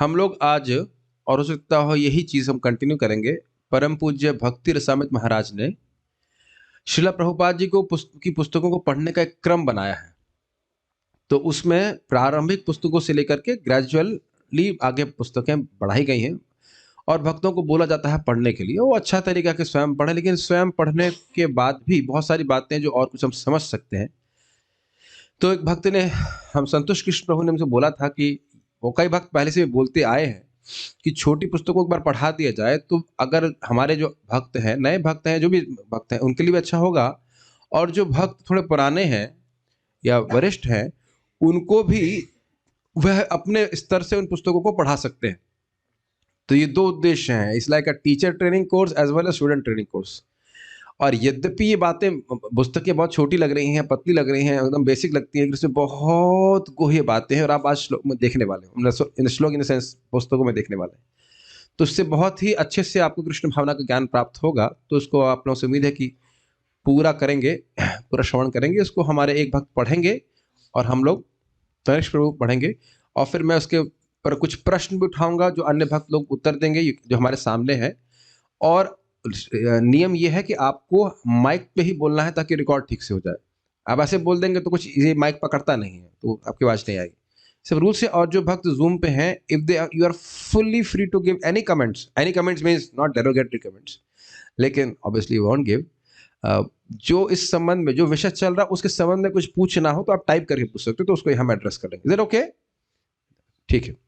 हम लोग आज, और हो सकता हो यही चीज हम कंटिन्यू करेंगे, परम पूज्य भक्ति रसामृत महाराज ने श्रीला प्रभुपाद जी की पुस्तकों को पढ़ने का एक क्रम बनाया है। तो उसमें प्रारंभिक पुस्तकों से लेकर के ग्रेजुअली आगे पुस्तकें बढ़ाई गई हैं और भक्तों को बोला जाता है पढ़ने के लिए। वो अच्छा तरीका के स्वयं पढ़े, लेकिन स्वयं पढ़ने के बाद भी बहुत सारी बातें जो और कुछ हम समझ सकते हैं। तो एक भक्त ने, हम संतोष कृष्ण प्रभु ने हमसे बोला था कि वो कई भक्त पहले से भी बोलते आए हैं कि छोटी पुस्तकों को एक बार पढ़ा दिया जाए तो अगर हमारे जो भक्त हैं, नए भक्त हैं, जो भी भक्त हैं, उनके लिए भी अच्छा होगा, और जो भक्त थोड़े पुराने हैं या वरिष्ठ हैं, उनको भी वह अपने स्तर से उन पुस्तकों को पढ़ा सकते हैं। तो ये दो उद्देश्य हैं। It's like a teacher training course as well as student training course. और यद्यपि ये बातें, पुस्तकें बहुत छोटी लग रही हैं, पतली लग रही हैं, एकदम बेसिक लगती है, इसमें बहुत गूढ़ बातें हैं और आप आज श्लोक में देखने वाले हो, इन श्लोक इन सेंस पुस्तकों में देखने वाले हैं। तो इससे बहुत ही अच्छे से आपको कृष्ण भावना का ज्ञान प्राप्त होगा। तो इसको आप लोगों से उम्मीद है कि पूरा करेंगे, पूरा श्रवण करेंगे। इसको हमारे एक भक्त पढ़ेंगे और हम लोग तनिष्क प्रभु पढ़ेंगे, और फिर मैं उसके पर कुछ प्रश्न भी उठाऊंगा जो अन्य भक्त लोग उत्तर देंगे जो हमारे सामने है। और नियम ये है कि आपको माइक पे ही बोलना है ताकि रिकॉर्ड ठीक से हो जाए। आप ऐसे बोल देंगे तो कुछ ये माइक पकड़ता नहीं है, तो आपकी आवाज नहीं आएगी। सब रूल से। और जो भक्त जूम पे हैं, if they you are fully free to give any comments means not derogatory comments, लेकिन ऑब्वियसली यू वोंट गिव। जो इस संबंध में जो विषय चल रहा है उसके संबंध में कुछ पूछना हो तो आप टाइप करके पूछ सकते हो, तो उसको हम एड्रेस कर लेंगे। Is it okay? ठीक है।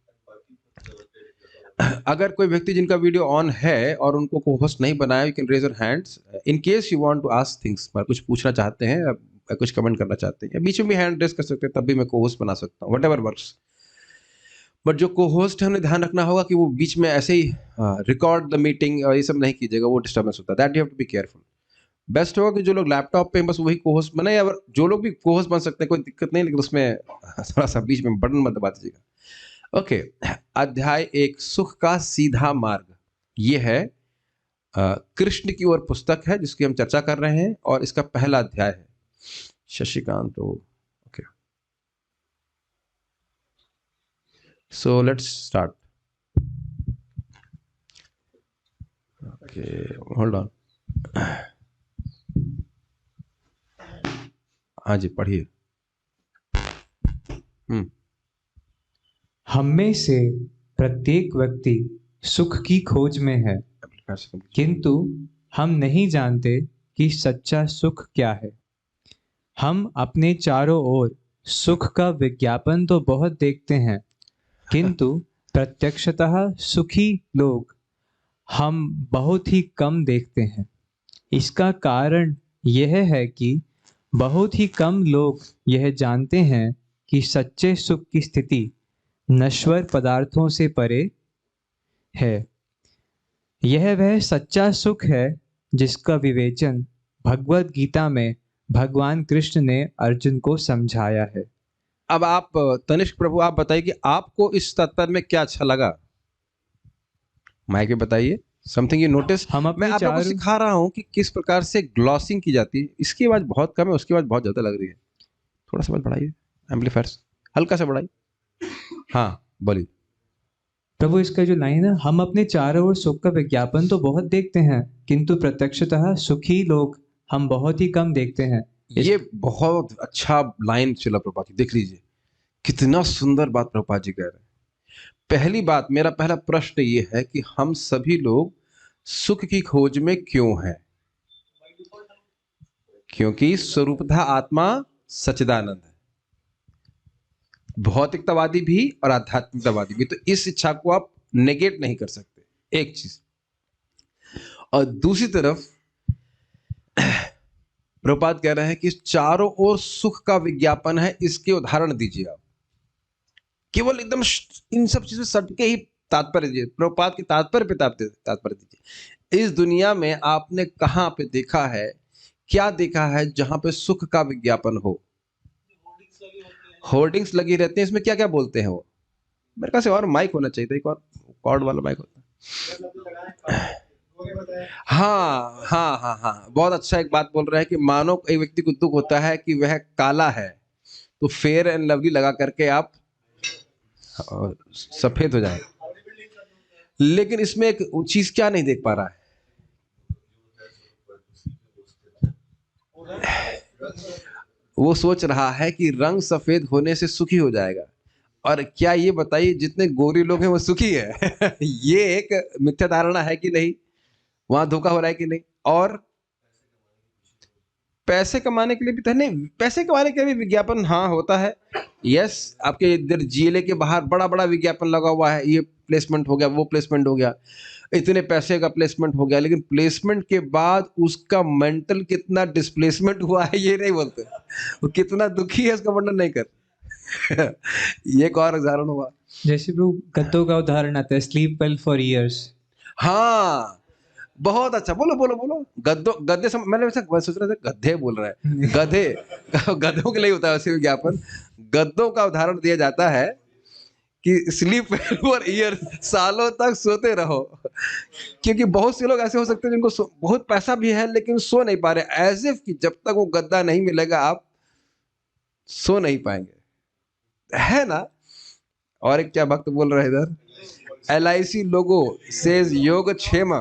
अगर कोई व्यक्ति जिनका वीडियो ऑन है और उनको को होस्ट नहीं बनाया, you can raise your hands in case you want to ask things. कुछ पूछना चाहते हैं या कुछ कमेंट करना चाहते हैं, या बीच में भी हैंड रेज कर सकते हैं, तब भी मैं को होस्ट बना सकता हूँ, व्हाटएवर वर्क्स। बट जो को होस्ट है उन्हें ध्यान रखना होगा कि वो बीच में ऐसे ही रिकॉर्ड द मीटिंग और ये सब नहीं कीजिएगा, वो डिस्टर्बेंस होता है। That you have to be careful. Best होगा कि जो लोग लैपटॉप पे बस वही को होस्ट बने, या जो लोग भी को होस्ट बन सकते हैं कोई दिक्कत नहीं, लेकिन उसमें थोड़ा सा बीच में बटन मत दबा दीजिएगा। ओके। अध्याय 1, सुख का सीधा मार्ग। ये है कृष्ण की ओर पुस्तक है जिसकी हम चर्चा कर रहे हैं, और इसका पहला अध्याय है। शशिकांत, तो okay, so let's start. Okay, hold on. हाँ जी, पढ़िए। हम में से प्रत्येक व्यक्ति सुख की खोज में है, किंतु हम नहीं जानते कि सच्चा सुख क्या है। हम अपने चारों ओर सुख का विज्ञापन तो बहुत देखते हैं, किंतु प्रत्यक्षतः सुखी लोग हम बहुत ही कम देखते हैं। इसका कारण यह है कि बहुत ही कम लोग यह जानते हैं कि सच्चे सुख की स्थिति नश्वर पदार्थों से परे है। यह वह सच्चा सुख है जिसका विवेचन भगवत गीता में भगवान कृष्ण ने अर्जुन को समझाया है। अब आप तनिष्क प्रभु, आप बताइए कि आपको इस तात्पर्य में क्या अच्छा लगा। माइक पे बताइए, समथिंग यू नोटिस। मैं आप लोगों को सिखा रहा हूं कि किस प्रकार से ग्लॉसिंग की जाती है। इसकी आवाज बहुत कम है, उसकी आवाज बहुत ज्यादा लग रही है। थोड़ा सा बढ़ाइए, एम्पलीफायर्स हल्का सा बढ़ाइए। हाँ, बोलिए प्रभु। इसका जो लाइन है, हम अपने चारों ओर सुख का विज्ञापन तो बहुत देखते हैं, किंतु प्रत्यक्षतः सुखी लोग हम बहुत ही कम देखते हैं। ये बहुत अच्छा लाइन श्रील प्रभुपाद जी, देख लीजिए कितना सुंदर बात प्रभुपाद जी कह रहे हैं। पहली बात, मेरा पहला प्रश्न ये है कि हम सभी लोग सुख की खोज में क्यों हैं? क्योंकि स्वरूपतः आत्मा सच्चिदानंद है, भौतिकतावादी भी और आध्यात्मिकतावादी भी। तो इस इच्छा को आप नेगेट नहीं कर सकते, एक चीज। और दूसरी तरफ प्रभुपाद कह रहे हैं कि चारों ओर सुख का विज्ञापन है, इसके उदाहरण दीजिए आप। केवल एकदम इन सब चीजों सटके ही तात्पर्य दीजिए, प्रभुपाद के तात्पर्य पे तात्पर्य दीजिए। इस दुनिया में आपने कहां पे देखा है, क्या देखा है जहां पे सुख का विज्ञापन हो? होर्डिंग्स लगी रहती हैं, इसमें क्या क्या बोलते हैं वो? मेरे ख्याल से और माइक होना चाहिए था, एक और कॉर्ड वाला माइक होता है। हाँ हाँ हाँ हाँ, बहुत अच्छा एक बात बोल रहे हैं कि मानो एक व्यक्ति को दुख होता है कि वह काला है, तो फेयर एंड लवली लगा करके आप सफेद हो जाए। लेकिन इसमें एक चीज क्या नहीं देख पा रहा है, वो सोच रहा है कि रंग सफेद होने से सुखी हो जाएगा। और क्या ये बताइए जितने गोरे लोग हैं वो सुखी है? ये एक मिथ्या धारणा है कि नहीं? वहां धोखा हो रहा है कि नहीं? और पैसे कमाने के लिए भी तो नहीं, पैसे कमाने के लिए भी विज्ञापन हाँ होता है। यस, आपके इधर जीएलए के बाहर बड़ा बड़ा विज्ञापन लगा हुआ है, ये प्लेसमेंट हो गया, वो प्लेसमेंट हो गया, इतने पैसे का प्लेसमेंट हो गया, लेकिन प्लेसमेंट के बाद उसका मेंटल कितना डिस्प्लेसमेंट हुआ है ये नहीं बोलते, वो कितना दुखी है इसका वर्णन नहीं कर। ये एक और उदाहरण हुआ। जैसे प्रभु गद्दों का उदाहरण आता है, स्लीप वेल फॉर इयर्स। हाँ, बहुत अच्छा, बोलो बोलो बोलो। गद्दे मैंने वैसे सोच रहा था गधे बोल रहा है, गधे। गधों के लिए होता है वैसे विज्ञापन। गद्दों का उदाहरण दिया जाता है कि स्लीप फॉर ईयर, सालों तक सोते रहो। क्योंकि बहुत से लोग ऐसे हो सकते हैं जिनको बहुत पैसा भी है लेकिन सो नहीं पा रहे, एज इफ कि जब तक वो गद्दा नहीं मिलेगा आप सो नहीं पाएंगे, है ना? और एक क्या भक्त बोल रहा है इधर, LIC लोगो सेज योगक्षेम,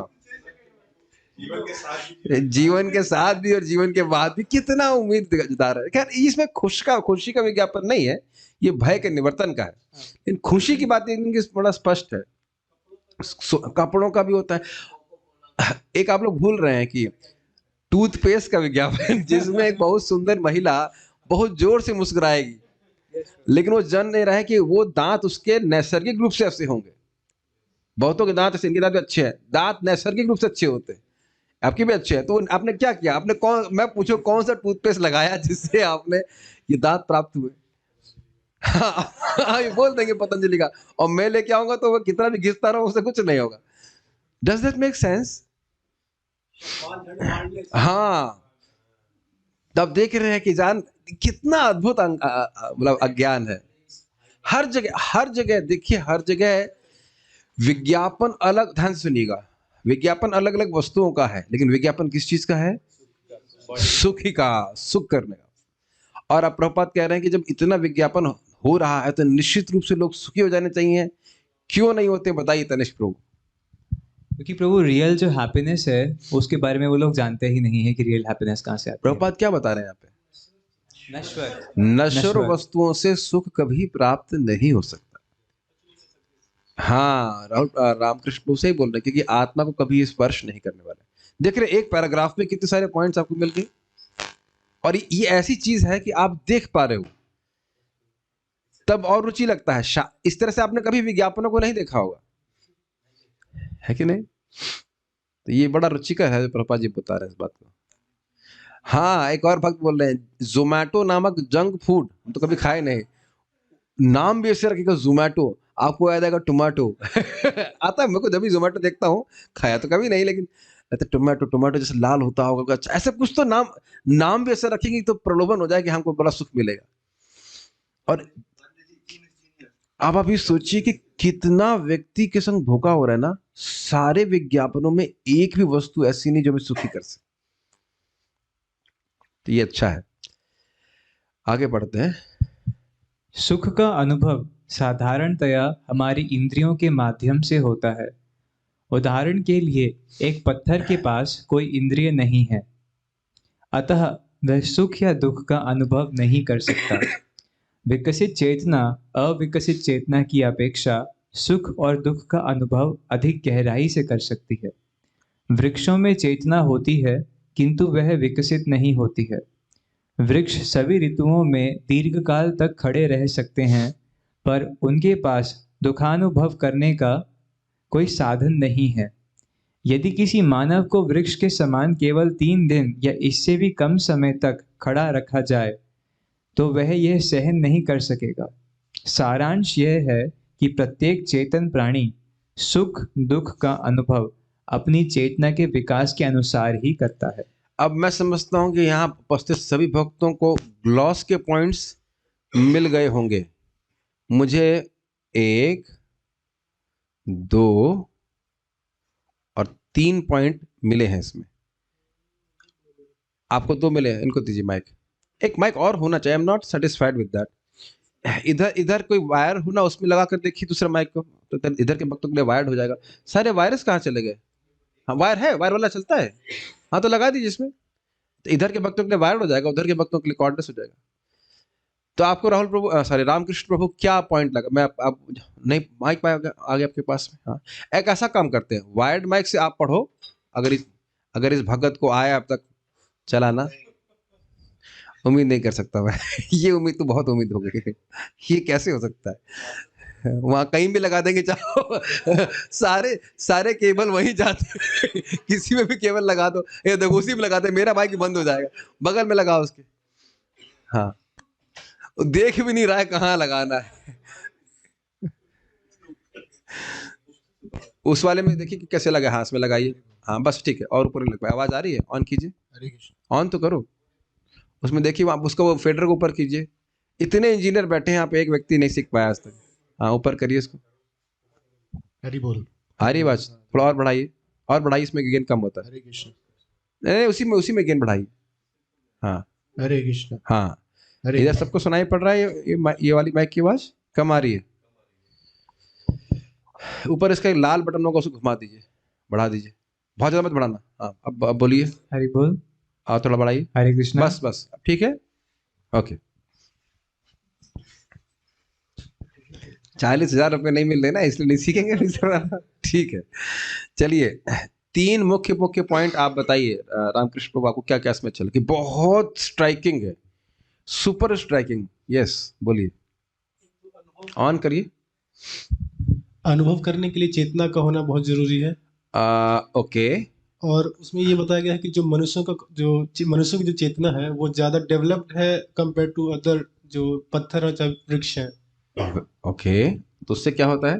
जीवन के साथ भी और जीवन के बाद भी। कितना उम्मीद जता रहा है। खैर इसमें खुशी का विज्ञापन नहीं है, ये भय के निवर्तन का है। लेकिन खुशी की बात इनकी बड़ा स्पष्ट है। कपड़ों का भी होता है। एक आप लोग भूल रहे हैं कि टूथपेस्ट का विज्ञापन, जिसमें एक बहुत सुंदर महिला बहुत जोर से मुस्कुराएगी, लेकिन वो जान नहीं रहा है कि वो दांत उसके नैसर्गिक रूप से ऐसे होंगे। बहुतों के दांत ऐसे, इनके दांत भी अच्छे हैं, दांत नैसर्गिक रूप से अच्छे होते हैं, आपके भी अच्छे हैं। तो आपने क्या किया, आपने मैं पूछो कौन सा टूथपेस्ट लगाया जिससे आपने ये दांत प्राप्त हुए? हाँ, ये बोल देंगे पतंजलि का, और मैं लेके आऊंगा तो वो कितना भी घिसता रहो उससे कुछ नहीं होगा। Does that make sense? हाँ, तब देख रहे हैं कि जान कितना अद्भुत मतलब अज्ञान है। हर जगह देखिए, हर जगह विज्ञापन अलग, ध्यान से सुनिएगा, विज्ञापन अलग अलग वस्तुओं का है, लेकिन विज्ञापन किस चीज का है? सुखी का, सुख करने का। और अब प्रभुपाद कह रहे हैं कि जब इतना विज्ञापन हो रहा है तो निश्चित रूप से लोग सुखी हो जाने चाहिए। क्यों नहीं होते बताइए तनिष्क प्रभु। क्योंकि प्रभु रियल जो हैप्पीनेस है उसके बारे में वो लोग जानते ही नहीं है कि रियल हैप्पीनेस कहाँ से आती है। प्रभुपाद क्या बता रहे हैं यहाँ पे? नश्वर नश्वर वस्तुओं से सुख कभी प्राप्त नहीं हो सकता। हाँ, रामकृष्ण से ही बोल रहे हैं, क्योंकि आत्मा को कभी स्पर्श नहीं करने वाले। देख रहे एक पैराग्राफ में कितने सारे पॉइंट्स आपको मिल गए, और ये ऐसी चीज है कि आप देख पा रहे हो तब और रुचि लगता है। इस तरह से आपने कभी विज्ञापनों को नहीं देखा होगा, है कि नहीं? तो ये बड़ा रुचिकर है जो प्रभुपाद जी बता रहे हैं इस बात को। हाँ, एक और भक्त बोल रहे हैं जोमैटो नामक जंक फूड हम तो कभी खाए नहीं, नाम भी ऐसे रखेगा जोमैटो, आपको याद आएगा टोमेटो। आता है मेरे को, जब भी जोमैटो देखता हूँ, खाया तो कभी नहीं, लेकिन टोमेटो टोमेटो जैसे लाल होता होगा, अच्छा ऐसा कुछ तो नाम भी ऐसा रखेंगे तो प्रलोभन हो जाए कि हमको बड़ा सुख मिलेगा। और अब आप ये सोचिए कि कितना व्यक्ति के संग धोखा हो रहा है ना। सारे विज्ञापनों में एक भी वस्तु ऐसी नहीं जो हमें सुखी कर सके। तो ये अच्छा है, आगे बढ़ते हैं। सुख का अनुभव साधारणतया हमारी इंद्रियों के माध्यम से होता है। उदाहरण के लिए एक पत्थर के पास कोई इंद्रिय नहीं है, अतः वह सुख या दुख का अनुभव नहीं कर सकता। विकसित चेतना अविकसित चेतना की अपेक्षा सुख और दुख का अनुभव अधिक गहराई से कर सकती है। वृक्षों में चेतना होती है किंतु वह विकसित नहीं होती है। वृक्ष सभी ऋतुओं में दीर्घकाल तक खड़े रह सकते हैं, पर उनके पास दुखानुभव करने का कोई साधन नहीं है। यदि किसी मानव को वृक्ष के समान केवल 3 दिन या इससे भी कम समय तक खड़ा रखा जाए तो वह यह सहन नहीं कर सकेगा। सारांश यह है कि प्रत्येक चेतन प्राणी सुख दुख का अनुभव अपनी चेतना के विकास के अनुसार ही करता है। अब मैं समझता हूं कि यहाँ उपस्थित सभी भक्तों को ग्लॉस के पॉइंट्स मिल गए होंगे। मुझे 1, 2 और 3 पॉइंट मिले हैं इसमें। आपको 2 मिले हैं, इनको दीजिए माइक। एक माइक और होना चाहिए, I am not satisfied with that. इधर इधर कोई वायर हो ना, उसमें लगा कर देखिए दूसरा माइक को, तो इधर के वक्तों के लिए वायर्ड हो जाएगा। सारे वायरस कहाँ चले गए? हाँ वायर है, वायर वाला चलता है, हाँ तो लगा दीजिए इसमें, तो इधर के वक्तों के लिए वायर्ड हो जाएगा, उधर के वक्तों के लिए कॉर्डलेस हो जाएगा। तो आपको राहुल प्रभु, सॉरी रामकृष्ण प्रभु, क्या पॉइंट लगा? मैं आप नहीं, माइक पाए आगे आपके पास में, हाँ एक ऐसा काम करते हैं, वायर्ड माइक से आप पढ़ो, अगर इस भगत को आया अब तक चलाना, उम्मीद नहीं कर सकता मैं ये उम्मीद तो बहुत उम्मीद हो गई, ये कैसे हो सकता है? वहां कहीं भी लगा देंगे चाहो सारे सारे केबल वहीं जाते हैं किसी में भी केबल लगा दो, ये देखो उसी में लगा दे, मेरा माइक बंद हो जाएगा, बगल में लगाओ उसके। हाँ, वो देख भी नहीं रहा है कहाँ लगाना है। उस वाले में देखिए कि कैसे लगा, हाथ में लगाइए, हाँ बस ठीक है, और ऊपर लग, आवाज आ रही है, ऑन कीजिए, ऑन तो करो, उसमें देखिए आप उसको वो फेडर को ऊपर कीजिए। इतने इंजीनियर बैठे हैं यहाँ पे, एक व्यक्ति नहीं सीख पाया आज तक। हाँ ऊपर करिए इसको, हरी बोल। आ रही आवाज? थोड़ा और बढ़ाइए, और बढ़ाइए, इसमें गेन कम होता है। हरे कृष्ण। नहीं उसी में गेन बढ़ाइए। हाँ हरे कृष्ण। हाँ, हरे इधर सबको सुनाई पड़ रहा है, ये वाली माइक की आवाज कम आ रही है। ऊपर इसका एक लाल बटन होगा, उसको घुमा दीजिए, बढ़ा दीजिए, बहुत ज्यादा मत बढ़ाना। हाँ अब बोलिए, हरि बोल। और थोड़ा बढ़ाइए, हरे कृष्णा। बस ठीक है, ओके। 40,000 रुपये नहीं मिल रहे ना, इसलिए नहीं सीखेंगे ठीक है, चलिए 3 मुख्य मुख्य पॉइंट आप बताइए रामकृष्ण प्रभु, आपको क्या क्या इसमें अच्छा लगा? कि बहुत स्ट्राइकिंग है, सुपर स्ट्राइकिंग, यस बोलिए, ऑन करिए। अनुभव करने के लिए चेतना का होना बहुत जरूरी है। ओके, और उसमें ये बताया गया है कि जो मनुष्यों की जो चेतना है वो ज्यादा डेवलप्ड है कंपेयर टू अदर जो पत्थर और वृक्ष है। ओके, तो उससे क्या होता है?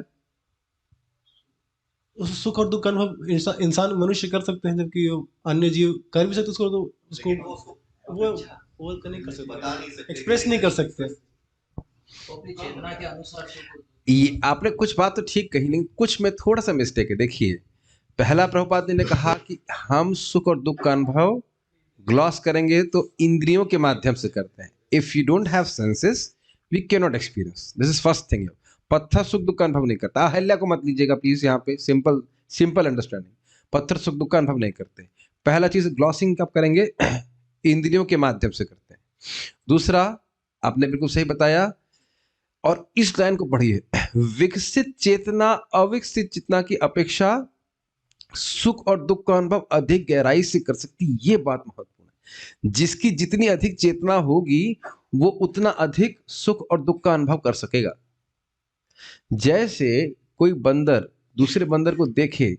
उस सुख और दुख का अनुभव इंसान मनुष्य कर सकते हैं, जबकि अन्य जीव कर भी सकते उसको, तो उसको वो नहीं कर सकते, एक्सप्रेस नहीं कर सकते। चेतना के अनुसार ये आपने कुछ बात तो ठीक कही, लेकिन कुछ में थोड़ा सा मिस्टेक है। देखिए, पहला प्रभुपाद ने कहा कि हम सुख और दुख का अनुभव ग्लॉस करेंगे तो इंद्रियों के माध्यम से करते हैं। If you don't have senses we can not experience, this is first thing. पत्थर सुख दुख का अनुभव नहीं करता, अहल्या को मत लीजिएगा प्लीज, यहाँ पे सिंपल अंडरस्टैंडिंग, पत्थर सुख दुख का अनुभव नहीं करते। पहला चीज, ग्लॉसिंग कब करेंगे? इंद्रियों के माध्यम से करते हैं। दूसरा, आपने बिल्कुल सही बताया, और इस लाइन को पढ़िए, विकसित चेतना अविकसित चेतना की अपेक्षा सुख और दुख का अनुभव अधिक गहराई से कर सकती, ये बात महत्वपूर्ण है। जिसकी जितनी अधिक चेतना होगी वो उतना अधिक सुख और दुख का अनुभव कर सकेगा। जैसे कोई बंदर दूसरे बंदर को देखे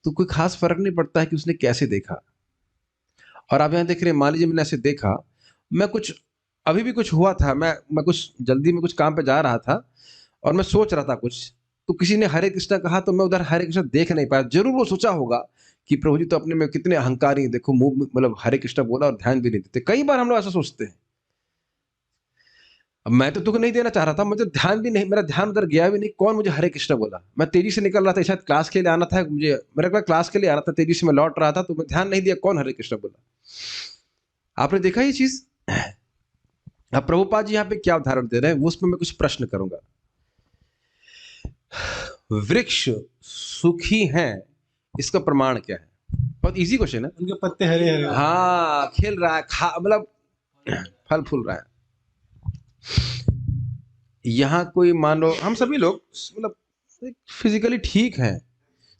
तो कोई खास फर्क नहीं पड़ता है कि उसने कैसे देखा। और आप यहां देख रहे हैं, मान लीजिए मैंने ऐसे देखा, मैं कुछ अभी भी कुछ हुआ था, मैं कुछ जल्दी में कुछ काम पे जा रहा था और मैं सोच रहा था कुछ, तो किसी ने हरे कृष्णा कहा तो मैं उधर हरे कृष्णा देख नहीं पाया। जरूर वो सोचा होगा कि प्रभु जी तो अपने में कितने अहंकारी, देखो मुंह मतलब हरे कृष्णा बोला और ध्यान भी नहीं देते। कई बार हम लोग ऐसा सोचते हैं। अब मैं तो तुझको नहीं देना चाह रहा था, मुझे ध्यान भी नहीं, मेरा ध्यान उधर गया भी नहीं, कौन मुझे हरे कृष्णा बोला। मैं तेजी से निकल रहा था, शायद क्लास के लिए आना था मुझे, मेरा क्लास के लिए आना था, तेजी से मैं लौट रहा था, तो मैं ध्यान नहीं दिया कौन हरे कृष्णा बोला। आपने देखा ये चीज? अब प्रभुपाद जी यहाँ पे क्या उदाहरण दे रहे हैं, उसमें मैं कुछ प्रश्न करूंगा। वृक्ष सुखी हैं, इसका प्रमाण क्या है? बहुत इजी क्वेश्चन है। उनके पत्ते हरे हरे। हाँ, खेल रहा है, मतलब फल फूल रहा है। यहाँ कोई मान लो हम सभी लोग मतलब फिजिकली ठीक हैं,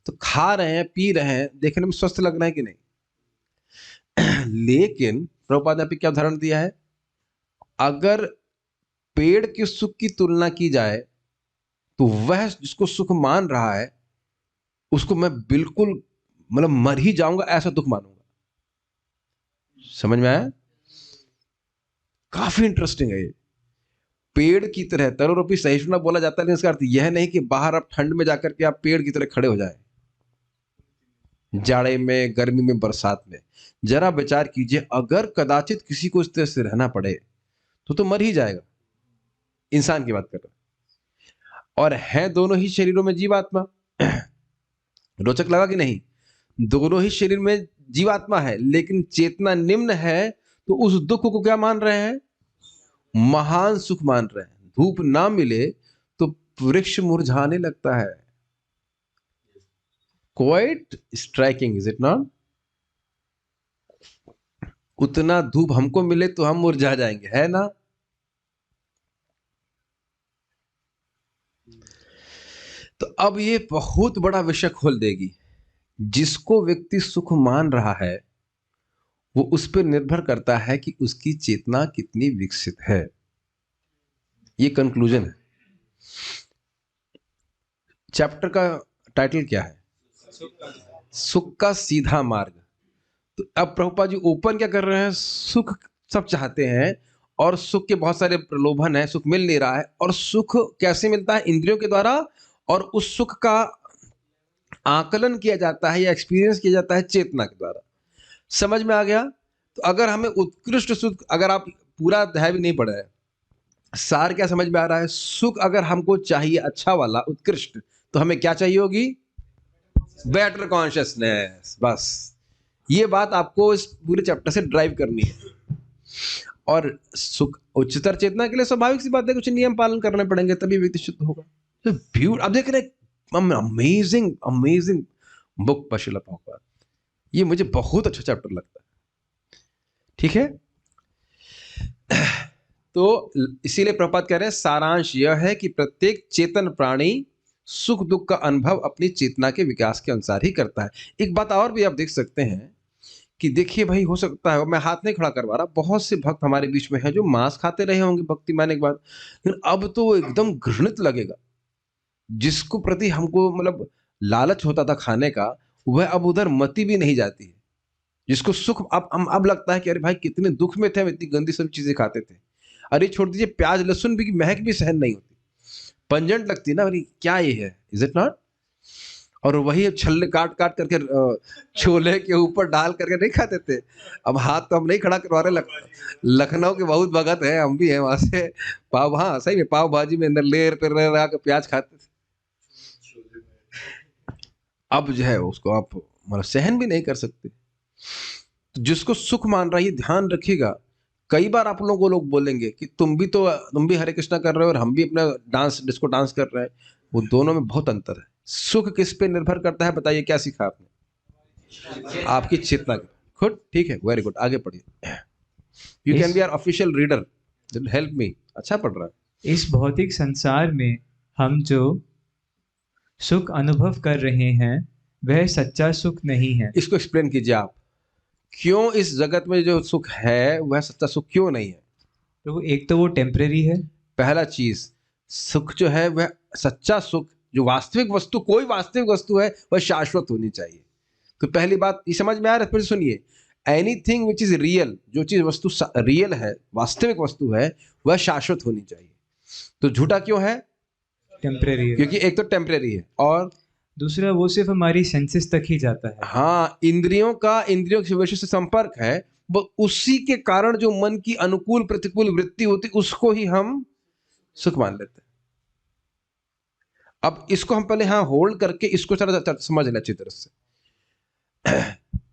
तो खा रहे हैं पी रहे हैं, देखने में स्वस्थ लग रहे हैं कि नहीं। लेकिन प्रभुपाद ने क्या उदाहरण दिया है, अगर पेड़ के सुख की तुलना की जाए तो वह जिसको सुख मान रहा है उसको मैं बिल्कुल मतलब मर ही जाऊंगा ऐसा दुख मानूंगा। समझ में आया? काफी इंटरेस्टिंग है ये। पेड़ की तरह तरुरूपी सहिष्णुता बोला जाता है, लेकिन इसका अर्थ यह नहीं कि बाहर आप ठंड में जाकर के आप पेड़ की तरह खड़े हो जाए, जाड़े में, गर्मी में, बरसात में। जरा विचार कीजिए, अगर कदाचित किसी को इस तरह से रहना पड़े तो मर ही जाएगा। इंसान की बात कर रहा हूं। और है दोनों ही शरीरों में जीवात्मा। रोचक लगा कि नहीं? दोनों ही शरीर में जीवात्मा है, लेकिन चेतना निम्न है, तो उस दुख को क्या मान रहे हैं? महान सुख मान रहे हैं। धूप ना मिले तो वृक्ष मुरझाने लगता है। Quite striking, is it not? उतना धूप हमको मिले तो हम मुरझा जाएंगे, है ना? तो अब ये बहुत बड़ा विषय खोल देगी। जिसको व्यक्ति सुख मान रहा है वो उस पर निर्भर करता है कि उसकी चेतना कितनी विकसित है। ये कंक्लूजन है। चैप्टर का टाइटल क्या है? सुख का सीधा मार्ग। तो अब प्रभुपाद जी ओपन क्या कर रहे हैं? सुख सब चाहते हैं और सुख के बहुत सारे प्रलोभन है, सुख मिल नहीं रहा है। और सुख कैसे मिलता है? इंद्रियों के द्वारा। और उस सुख का आकलन किया जाता है या एक्सपीरियंस किया जाता है चेतना के द्वारा। समझ में आ गया? तो अगर हमें उत्कृष्ट सुख, अगर आप पूरा अध्याय भी नहीं पढ़े हैं, सार क्या समझ में आ रहा है? सुख अगर हमको चाहिए अच्छा वाला उत्कृष्ट, तो हमें क्या चाहिए होगी? Better consciousness. बस ये बात आपको इस पूरे चैप्टर से ड्राइव करनी है। और सुख उच्चतर चेतना के लिए स्वाभाविक सी बात है, कुछ नियम पालन करने पड़ेंगे, तभी व्यक्ति शुद्ध होगा। तो ब्यूट, अब देख रहे अमेजिंग अमेजिंग बुक पशिला प्रभुपाद। ये मुझे बहुत अच्छा चैप्टर लगता है। ठीक है, तो इसीलिए प्रभुपाद कह रहे हैं सारांश यह है कि प्रत्येक चेतन प्राणी सुख दुख का अनुभव अपनी चेतना के विकास के अनुसार ही करता है। एक बात और भी आप देख सकते हैं कि देखिए भाई, हो सकता है, मैं हाथ नहीं खड़ा करवा रहा, बहुत से भक्त हमारे बीच में हैं जो मांस खाते रहे होंगे भक्ति माने के बाद, लेकिन अब तो वो एकदम घृणित लगेगा। जिसको प्रति हमको मतलब लालच होता था खाने का, वह अब उधर मति भी नहीं जाती है। जिसको सुख अब लगता है कि अरे भाई कितने दुख में थे, हम इतनी गंदी सब चीजें खाते थे। अरे छोड़ दीजिए, प्याज लहसुन भी की महक भी सहन नहीं होती, पंजेंट लगती ना, अरे क्या ये है, इज इट नॉट? और वही छल्ले काट काट करके छोले के ऊपर डाल करके नहीं खाते थे। अब हाथ तो हम नहीं खड़ा करवा रहे, लखनऊ के बहुत भगत है, हम भी हैं वहां से। पाव, हाँ सही में, पाव भाजी में अंदर लेयर पे लगा के प्याज खाते थे। अब जो है उसको आप मतलब सहन भी नहीं कर सकते। तो जिसको सुख मान रहा है, ये ध्यान रखिएगा। कई बार आप लोगों को लोग बोलेंगे कि तुम भी हरे कृष्णा कर रहे हो और हम भी अपना डिस्को डांस कर रहे हैं। वो दोनों में बहुत अंतर है। सुख किस पे निर्भर करता है? बताइए, क्या सीखा आपने? आपकी चेतना खुद। ठीक है, वेरी गुड, आगे पढ़िए। You can be our official reader, help me. अच्छा पढ़ रहा है। इस भौतिक संसार में हम जो सुख अनुभव कर रहे हैं वह सच्चा सुख नहीं है। इसको एक्सप्लेन कीजिए आप, क्यों इस जगत में जो सुख है वह सच्चा सुख क्यों नहीं है? तो एक तो वो टेम्परेरी है। पहला चीज, सुख जो है वह सच्चा सुख, जो वास्तविक वस्तु, कोई वास्तविक वस्तु है वह शाश्वत होनी चाहिए। तो पहली बात ये समझ में आ रहा है? फिर सुनिए, एनीथिंग विच इज रियल, जो चीज वस्तु रियल है, वास्तविक वस्तु है, वह शाश्वत होनी चाहिए। तो झूठा क्यों है? टेम्परेरी है। क्योंकि एक तो टेम्परेरी है और दूसरा वो सिर्फ हमारी सेंसेस तक ही जाता है। हाँ, इंद्रियों के विषय से संपर्क है, वो उसी के कारण जो मन की अनुकूल प्रतिकूल वृत्ति होती उसको ही हम सुख मान लेते हैं। अब इसको हम पहले हाँ होल्ड करके इसको समझ लें अच्छी तरह से।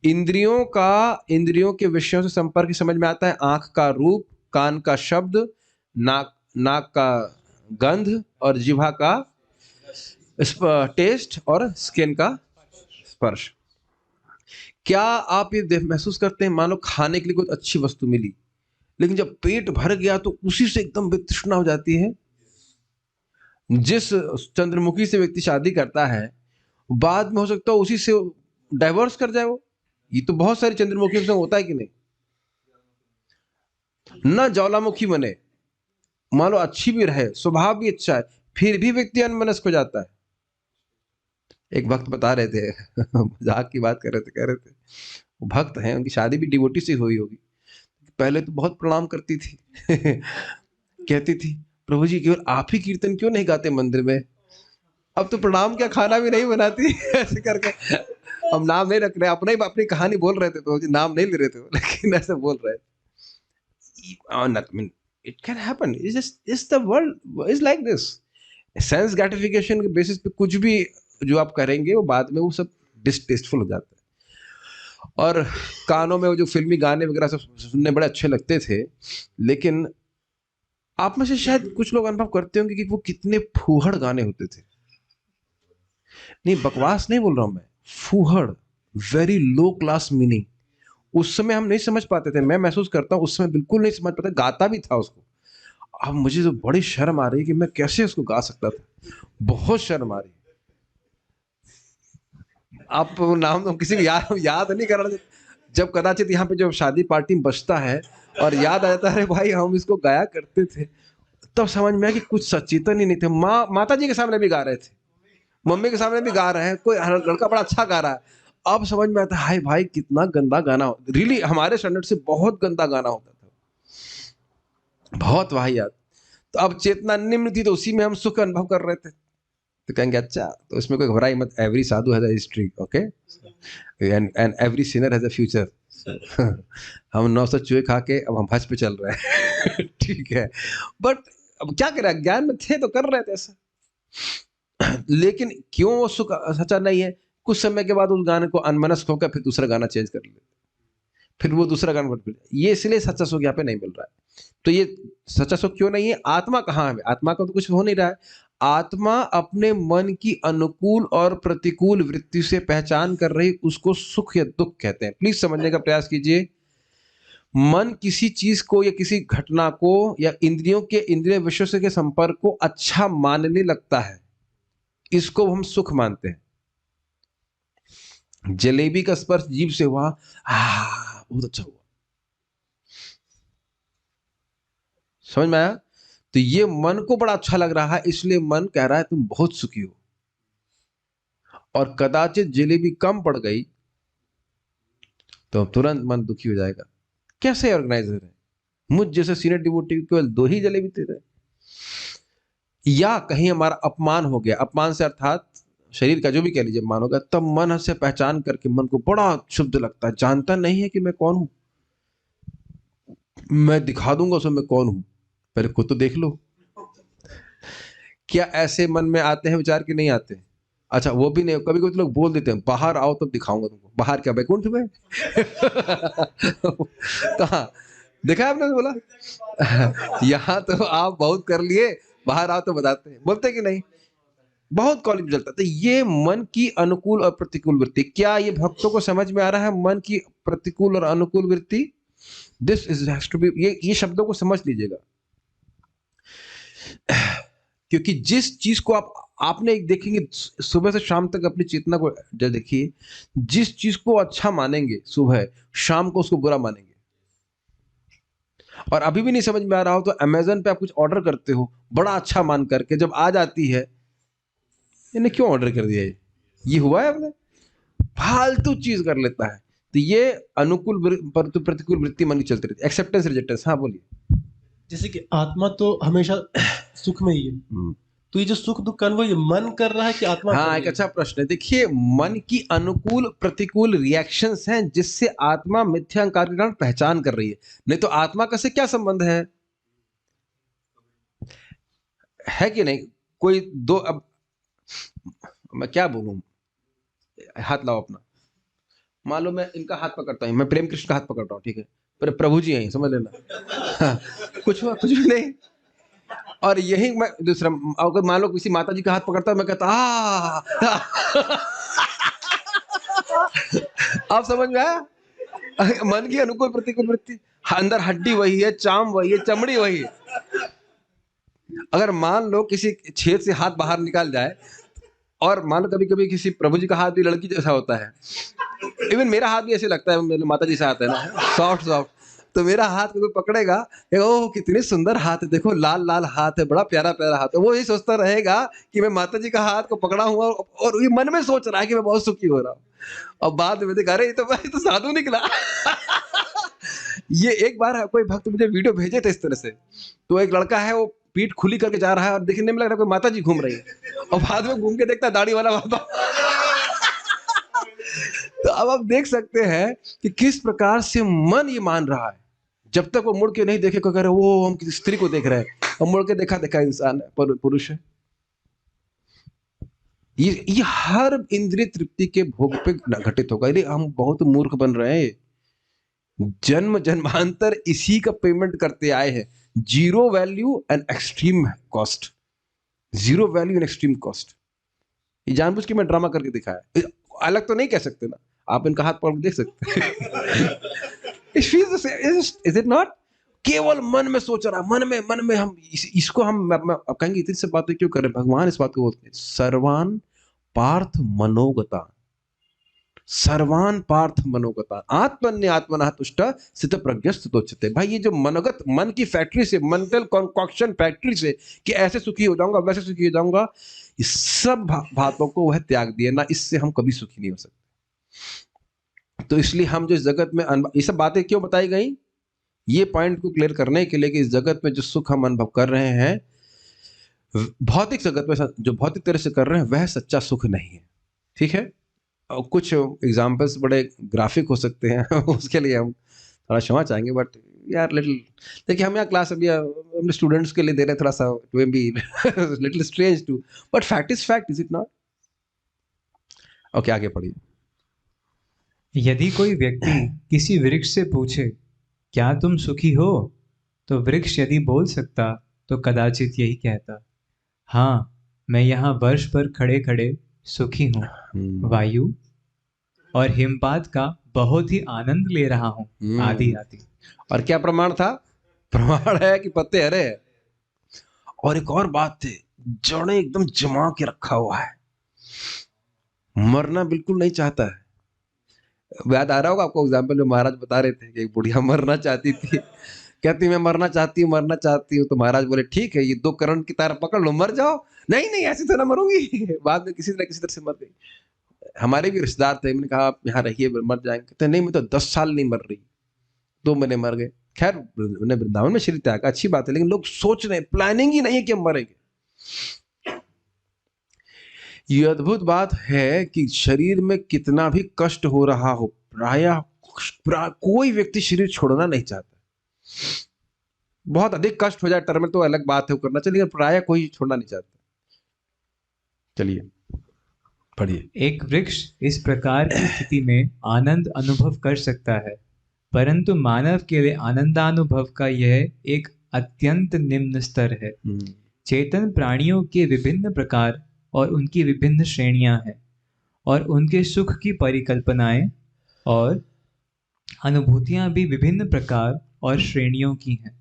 इंद्रियों के विषयों से संपर्क समझ में आता है। आंख का रूप, कान का शब्द, नाक का गंध और जिह्वा का टेस्ट और स्किन का स्पर्श। क्या आप ये महसूस करते हैं, मान लो खाने के लिए कोई अच्छी वस्तु मिली, लेकिन जब पेट भर गया तो उसी से एकदम वितृष्णा हो जाती है। जिस चंद्रमुखी से व्यक्ति शादी करता है, बाद में हो सकता है उसी से डाइवोर्स कर जाए वो। ये तो बहुत सारी चंद्रमुखियों से होता है कि नहीं? ना ज्वालामुखी बने, मान लो अच्छी भी रहे, स्वभाव भी अच्छा है, फिर भी व्यक्ति अनमनस्क हो जाता है। एक भक्त बता रहे थे, मजाक की बात कर रहे थे, कह रहे थे वो भक्त हैं, उनकी शादी भी डिवोटी से हुई होगी। पहले तो बहुत प्रणाम करती थी कहती थी प्रभु जी केवल आप ही कीर्तन क्यों नहीं गाते मंदिर में? अब तो प्रणाम क्या, खाना भी नहीं बनाती ऐसे करके। हम नाम नहीं रख रहे, अपने अपनी कहानी बोल रहे थे, प्रभु जी नाम नहीं ले रहे थे, लेकिन ऐसे बोल रहे थे। It can happen. It's the world is like this. Sense gratification के बेसिस पे कुछ भी जो आप करेंगे वो बाद में वो सब डिसटेस्टफुल हो जाता है। और कानों में वो जो फिल्मी गाने वगैरह सब सुनने बड़े अच्छे लगते थे, लेकिन आप में से शायद कुछ लोग अनुभव करते होंगे कि वो कितने फूहड़ गाने होते थे। नहीं, बकवास नहीं बोल रहा हूं मैं, फूहड़, वेरी लो क्लास मीनिंग। उस समय हम नहीं समझ पाते थे, मैं महसूस करता हूँ उस समय बिल्कुल नहीं समझ पाता, गाता भी था उसको। अब मुझे तो बड़ी शर्म आ रही है कि मैं कैसे उसको गा सकता था, बहुत शर्म आ रही है। आप नाम तो किसी को याद नहीं कर रहे, जब कदाचित यहाँ पे जो शादी पार्टी में बजता है और याद आ जाता है, भाई हम इसको गाया करते थे, तब समझ में आया कि कुछ सचेतन ही नहीं थे। माता जी के सामने भी गा रहे थे, मम्मी के सामने भी गा रहे हैं, कोई लड़का बड़ा अच्छा गा रहा है। अब समझ में आता है, हाय भाई कितना गंदा गाना, रियली हमारे स्टैंडर्ड से बहुत गंदा गाना होता था, बहुत वाहियात। तो अब चेतना निम्न थी, तो उसी में हम सुख अनुभव कर रहे थे। तो कहेंगे अच्छा, तो इसमें कोई घबराई मत, every Sadhu has a history, okay, and every Sinner has a future. हम 900 चूहे खा के अब हम हज पे चल रहे हैं। ठीक है, बट अब क्या करें, ज्ञान में थे तो कर रहे थे ऐसा। लेकिन क्यों वो सुख सच्चा नहीं है? कुछ समय के बाद उस गाने को अनमनस्क होकर फिर दूसरा गाना चेंज कर लेते, फिर वो दूसरा गाना फिर ये, इसलिए सच्चा सुख यहाँ पे नहीं मिल रहा है। तो ये सच्चा सुख क्यों नहीं है? आत्मा कहाँ है? आत्मा का तो कुछ हो नहीं रहा है। आत्मा अपने मन की अनुकूल और प्रतिकूल वृत्ति से पहचान कर रही, उसको सुख या दुख कहते हैं। प्लीज समझने का प्रयास कीजिए। मन किसी चीज को या किसी घटना को या इंद्रियों के इंद्रिय विषयों से के संपर्क को अच्छा मानने लगता है, इसको हम सुख मानते हैं। जलेबी का स्पर्श जीभ से हुआ, बहुत अच्छा हुआ, समझ में आया? तो ये मन को बड़ा अच्छा लग रहा है, इसलिए मन कह रहा है तुम बहुत सुखी हो। और कदाचित जलेबी कम पड़ गई तो तुरंत मन दुखी हो जाएगा। कैसे ऑर्गेनाइजर है? मुझ जैसे सीनियर डिवोटी केवल 2 ही जलेबी दे रहे। या कहीं हमारा अपमान हो गया, अपमान से अर्थात शरीर का जो भी कह लीजिए अपमान होगा, तब मन से पहचान करके मन को बड़ा शुद्ध लगता है, जानता नहीं है कि मैं कौन हूं, मैं दिखा दूंगा उसमें मैं कौन हूं, पहले खुद तो देख लो। क्या ऐसे मन में आते हैं विचार कि नहीं आते? अच्छा, वो भी नहीं, कभी कभी तो लोग बोल देते हैं बाहर आओ तब दिखाऊंगा तुमको। बाहर क्या, बैकुंठ में? कहा देखा है आपने बोला? यहाँ तो आप बहुत कर लिए, बाहर आओ तो बताते हैं, बोलते कि नहीं? बहुत कॉलेज चलता। तो ये मन की अनुकूल और प्रतिकूल वृत्ति, क्या ये भक्तों को समझ में आ रहा है? मन की प्रतिकूल और अनुकूल वृत्ति, this is has to be, ये शब्दों को समझ लीजिएगा। क्योंकि जिस चीज को आपने देखेंगे सुबह से शाम तक अपनी चेतना को देखिए, जिस चीज को अच्छा मानेंगे सुबह, शाम को उसको बुरा मानेंगे। और अभी भी नहीं समझ में आ रहा हो तो अमेज़न पे आप कुछ ऑर्डर करते हो बड़ा अच्छा मान करके, जब आ जाती है, इन्हें क्यों ऑर्डर कर दिया, ये हुआ है आपने, फालतू चीज कर लेता है। तो ये अनुकूल प्रतिकूल वृत्ति मन की चलती रहती है, एक्सेप्टेंस रिजेक्टेंस। हाँ बोलिए। जैसे कि आत्मा तो हमेशा सुख में ही है, तो ये जो सुख दुख का अनुभव ये मन कर रहा है कि आत्मा कर हाँ, रही एक है? अच्छा प्रश्न है। देखिए, मन की अनुकूल प्रतिकूल रिएक्शंस हैं जिससे आत्मा मिथ्या अहंकार के कारण पहचान कर रही है, नहीं तो आत्मा का से क्या संबंध है कि नहीं? कोई दो, अब मैं क्या बोलूं, हाथ लाओ अपना। मान लो मैं इनका हाथ पकड़ता हूं, मैं प्रेम कृष्ण का हाथ पकड़ रहा हूं, ठीक है, पर प्रभु जी हैं, समझ लेना। हाँ, कुछ हुआ? कुछ भी नहीं। और यही मैं दूसरा, अगर मान लो किसी माता जी का हाथ पकड़ता हूं, मैं कहता आप समझ में आया? मन की अनुकूल प्रतिकूल वृत्ति, अंदर हड्डी वही है, चाम वही है, चमड़ी वही है। अगर मान लो किसी छेद से हाथ बाहर निकाल जाए, और मान लो कभी कभी किसी प्रभु जी का हाथ भी लड़की जैसा होता है, इवन मेरा हाथ भी ऐसे लगता है, मेरे माता जी से हाथ है ना, सॉफ्ट सॉफ्ट, तो मेरा हाथ कोई पकड़ेगा, ओह कितनी सुंदर हाथ है, देखो लाल लाल हाथ है, बड़ा प्यारा प्यारा हाथ है, वो ही सोचता रहेगा कि मैं माता जी का हाथ को पकड़ा हुआ, और ये मन में सोच रहा है कि मैं बहुत सुखी हो रहा हूँ। और बाद में देखा, अरे ये तो साधु निकला। ये एक बार कोई भक्त मुझे वीडियो भेजे थे इस तरह से, तो एक लड़का है, वो पीठ खुली करके जा रहा है और देखने में लग रहा है कोई माता जी घूम रही है, और बाद में घूम के देखता है दाढ़ी वाला बाबा। तो अब आप देख सकते हैं कि किस प्रकार से मन ये मान रहा है, जब तक वो मुड़ के नहीं देखे, को कह रहे वो हम किसी स्त्री को देख रहे हैं, और मुड़ के देखा देखा इंसान है, पुरुष है। ये हर इंद्रिय तृप्ति के भोग पे घटित होगा। अरे हम बहुत मूर्ख बन रहे हैं, जन्म जन्मांतर इसी का पेमेंट करते आए हैं। Zero value and extreme cost, zero value and extreme cost. ये जानबूझ के मैं ड्रामा करके दिखाया, अलग तो नहीं कह सकते ना, आप इनका हाथ पकड़ के देख सकते हैं। Is it not? केवल मन में सोच रहा, मन में हम इसको हम अब कहेंगे इतनी से बातें क्यों कर रहे हैं? भगवान इस बात को बोलते हैं, सर्वान पार्थ मनोगता, सर्वान पार्थ मनोगता आत्मन्य आत्मनः तुष्ट स्थित प्रज्ञस्तु उच्यते। भाई ये जो मनोगत, मन की फैक्ट्री से, मेंटल कॉन्कॉक्शन फैक्ट्री से कि ऐसे सुखी हो जाऊंगा, वैसे सुखी हो जाऊंगा, इस सब बातों को वह त्याग दिए ना, इससे हम कभी सुखी नहीं हो सकते। तो इसलिए हम जो इस जगत में ये सब बातें क्यों बताई गई? ये पॉइंट को क्लियर करने के लिए कि इस जगत में जो सुख हम अनुभव कर रहे हैं, भौतिक जगत में जो भौतिक तरह से कर रहे हैं, वह सच्चा सुख नहीं है। ठीक है? और कुछ एग्जाम्पल्स बड़े ग्राफिक हो सकते हैं उसके लिए हम थोड़ा क्षमा चाहेंगे, बट यार लिटिल, देखिए हम यहाँ क्लास अभी अपने स्टूडेंट्स के लिए दे रहे हैं, थोड़ा सा to be little strange too, but fact is fact, is it not? Okay, आगे पढ़िए। यदि कोई व्यक्ति किसी वृक्ष से पूछे, क्या तुम सुखी हो? तो वृक्ष यदि बोल सकता तो कदाचित यही कहता, हाँ, मैं यहाँ वर्ष पर खड़े खड़े सुखी हूँ, वायु और हिमपात का बहुत ही आनंद ले रहा हूँ, आदि आदि। और क्या प्रमाण था? प्रमाण है कि पत्ते हरे हैं। और एक और बात थी, जड़ें एकदम जमा के रखा हुआ है, मरना बिल्कुल नहीं चाहता है। याद आ रहा होगा आपको एग्जाम्पल जो महाराज बता रहे थे कि एक बुढ़िया मरना चाहती थी, कहती मैं मरना चाहती हूँ, मरना चाहती हूँ। तो महाराज बोले ठीक है, ये 2 करंट की तार पकड़ लो, मर जाओ। नहीं नहीं, ऐसे तो ना मरूंगी। बाद में किसी तरह से मर गई। हमारे भी रिश्तेदार थे, मैंने कहा आप यहाँ रहिए, मर जाएंगे। कहते नहीं, मैं तो 10 साल नहीं मर रही, 2 महीने मर गए। खैर उन्हें वृंदावन में शरीर त्याग, अच्छी बात है, लेकिन लोग सोच रहे, प्लानिंग ही नहीं है कि हम मरेंगे। ये अद्भुत बात है कि शरीर में कितना भी कष्ट हो रहा हो, प्रायः कोई व्यक्ति शरीर छोड़ना नहीं चाहता। बहुत अधिक कष्ट हो जाए टर्म तो अलग बात है, वो करना चाहिए, लेकिन प्रायः कोई छोड़ना नहीं चाहता। चलिए पढ़िए। एक वृक्ष इस प्रकार की स्थिति में आनंद अनुभव कर सकता है, परंतु मानव के लिए आनंदानुभव का यह एक अत्यंत निम्न स्तर है। चेतन प्राणियों के विभिन्न प्रकार और उनकी विभिन्न श्रेणियां हैं, और उनके सुख की परिकल्पनाएं और अनुभूतियां भी विभिन्न प्रकार और श्रेणियों की हैं।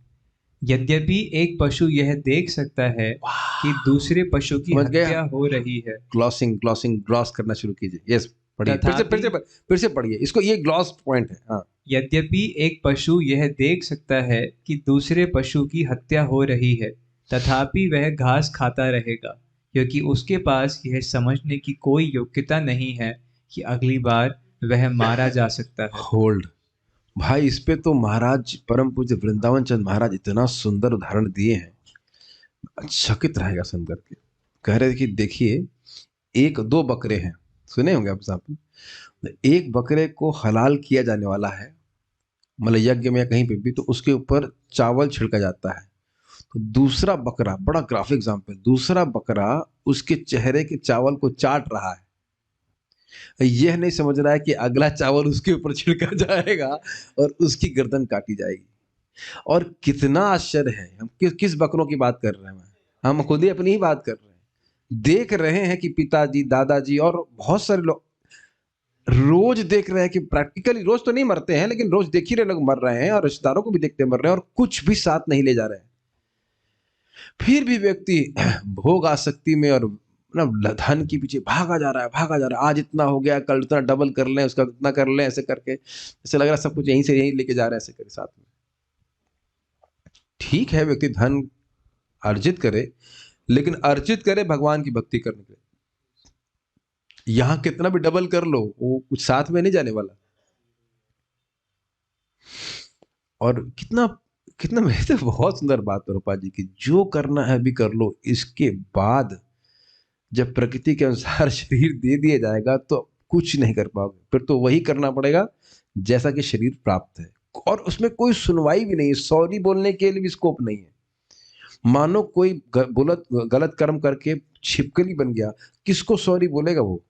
यद्यपि एक पशु यह देख सकता है कि दूसरे पशु की हत्या हो रही है, ग्लॉस करना शुरू कीजिए। यस, पढ़िए, फिर से पढ़िए इसको, ये ग्लॉस पॉइंट है। हाँ। यद्यपि एक पशु यह देख सकता है कि दूसरे पशु की हत्या हो रही है, तथापि वह घास खाता रहेगा, क्योंकि उसके पास यह समझने की कोई योग्यता नहीं है कि अगली बार वह मारा जा सकता है। होल्ड भाई, इस पे तो महाराज परम पूज्य वृंदावन चंद महाराज इतना सुंदर उदाहरण दिए हैं, चकित रहेगा सुन करके। कह रहे कि देखिए, 1-2 बकरे हैं, सुने होंगे आप साहब, एक बकरे को हलाल किया जाने वाला है, मतलब यज्ञ में या कहीं पे भी, तो उसके ऊपर चावल छिड़का जाता है। तो दूसरा बकरा, बड़ा ग्राफिक एग्जाम्पल, दूसरा बकरा उसके चेहरे के चावल को चाट रहा है, यह नहीं समझ रहा है कि अगला चावल उसके ऊपर छिड़का जाएगा और उसकी गर्दन काटी जाएगी। और कितना आश्चर्य है, हम किस बकरों की बात कर रहे हैं? हम खुद ही अपनी ही बात कर रहे हैं। देख रहे हैं कि पिताजी, दादाजी और बहुत सारे लोग रोज देख रहे हैं कि प्रैक्टिकली रोज तो नहीं मरते हैं, लेकिन रोज देख ही रहे लोग मर रहे हैं, और रिश्तेदारों को भी देखते मर रहे हैं, और कुछ भी साथ नहीं ले जा रहे हैं। फिर भी व्यक्ति भोग आसक्ति में और धन के पीछे भागा जा रहा है। आज इतना हो गया, कल इतना डबल कर लें, उसका इतना कर लें, ऐसे करके ऐसे लग रहा है सब कुछ यहीं से यहीं लेके जा रहा है, ऐसे करे साथ में। ठीक है, व्यक्ति धन अर्जित करे, लेकिन अर्जित करे भगवान की भक्ति करने के लिए। यहां कितना भी डबल कर लो, वो कुछ साथ में नहीं जाने वाला। और कितना मेरे तो बहुत सुंदर बात है रूपा जी की, जो करना है अभी कर लो, इसके बाद जब प्रकृति के अनुसार शरीर दे दिया जाएगा तो कुछ नहीं कर पाओगे, फिर तो वही करना पड़ेगा जैसा कि शरीर प्राप्त है। और उसमें कोई सुनवाई भी नहीं है, सॉरी बोलने के लिए भी स्कोप नहीं है। मानो कोई गलत कर्म करके छिपकली बन गया, किसको सॉरी बोलेगा वो?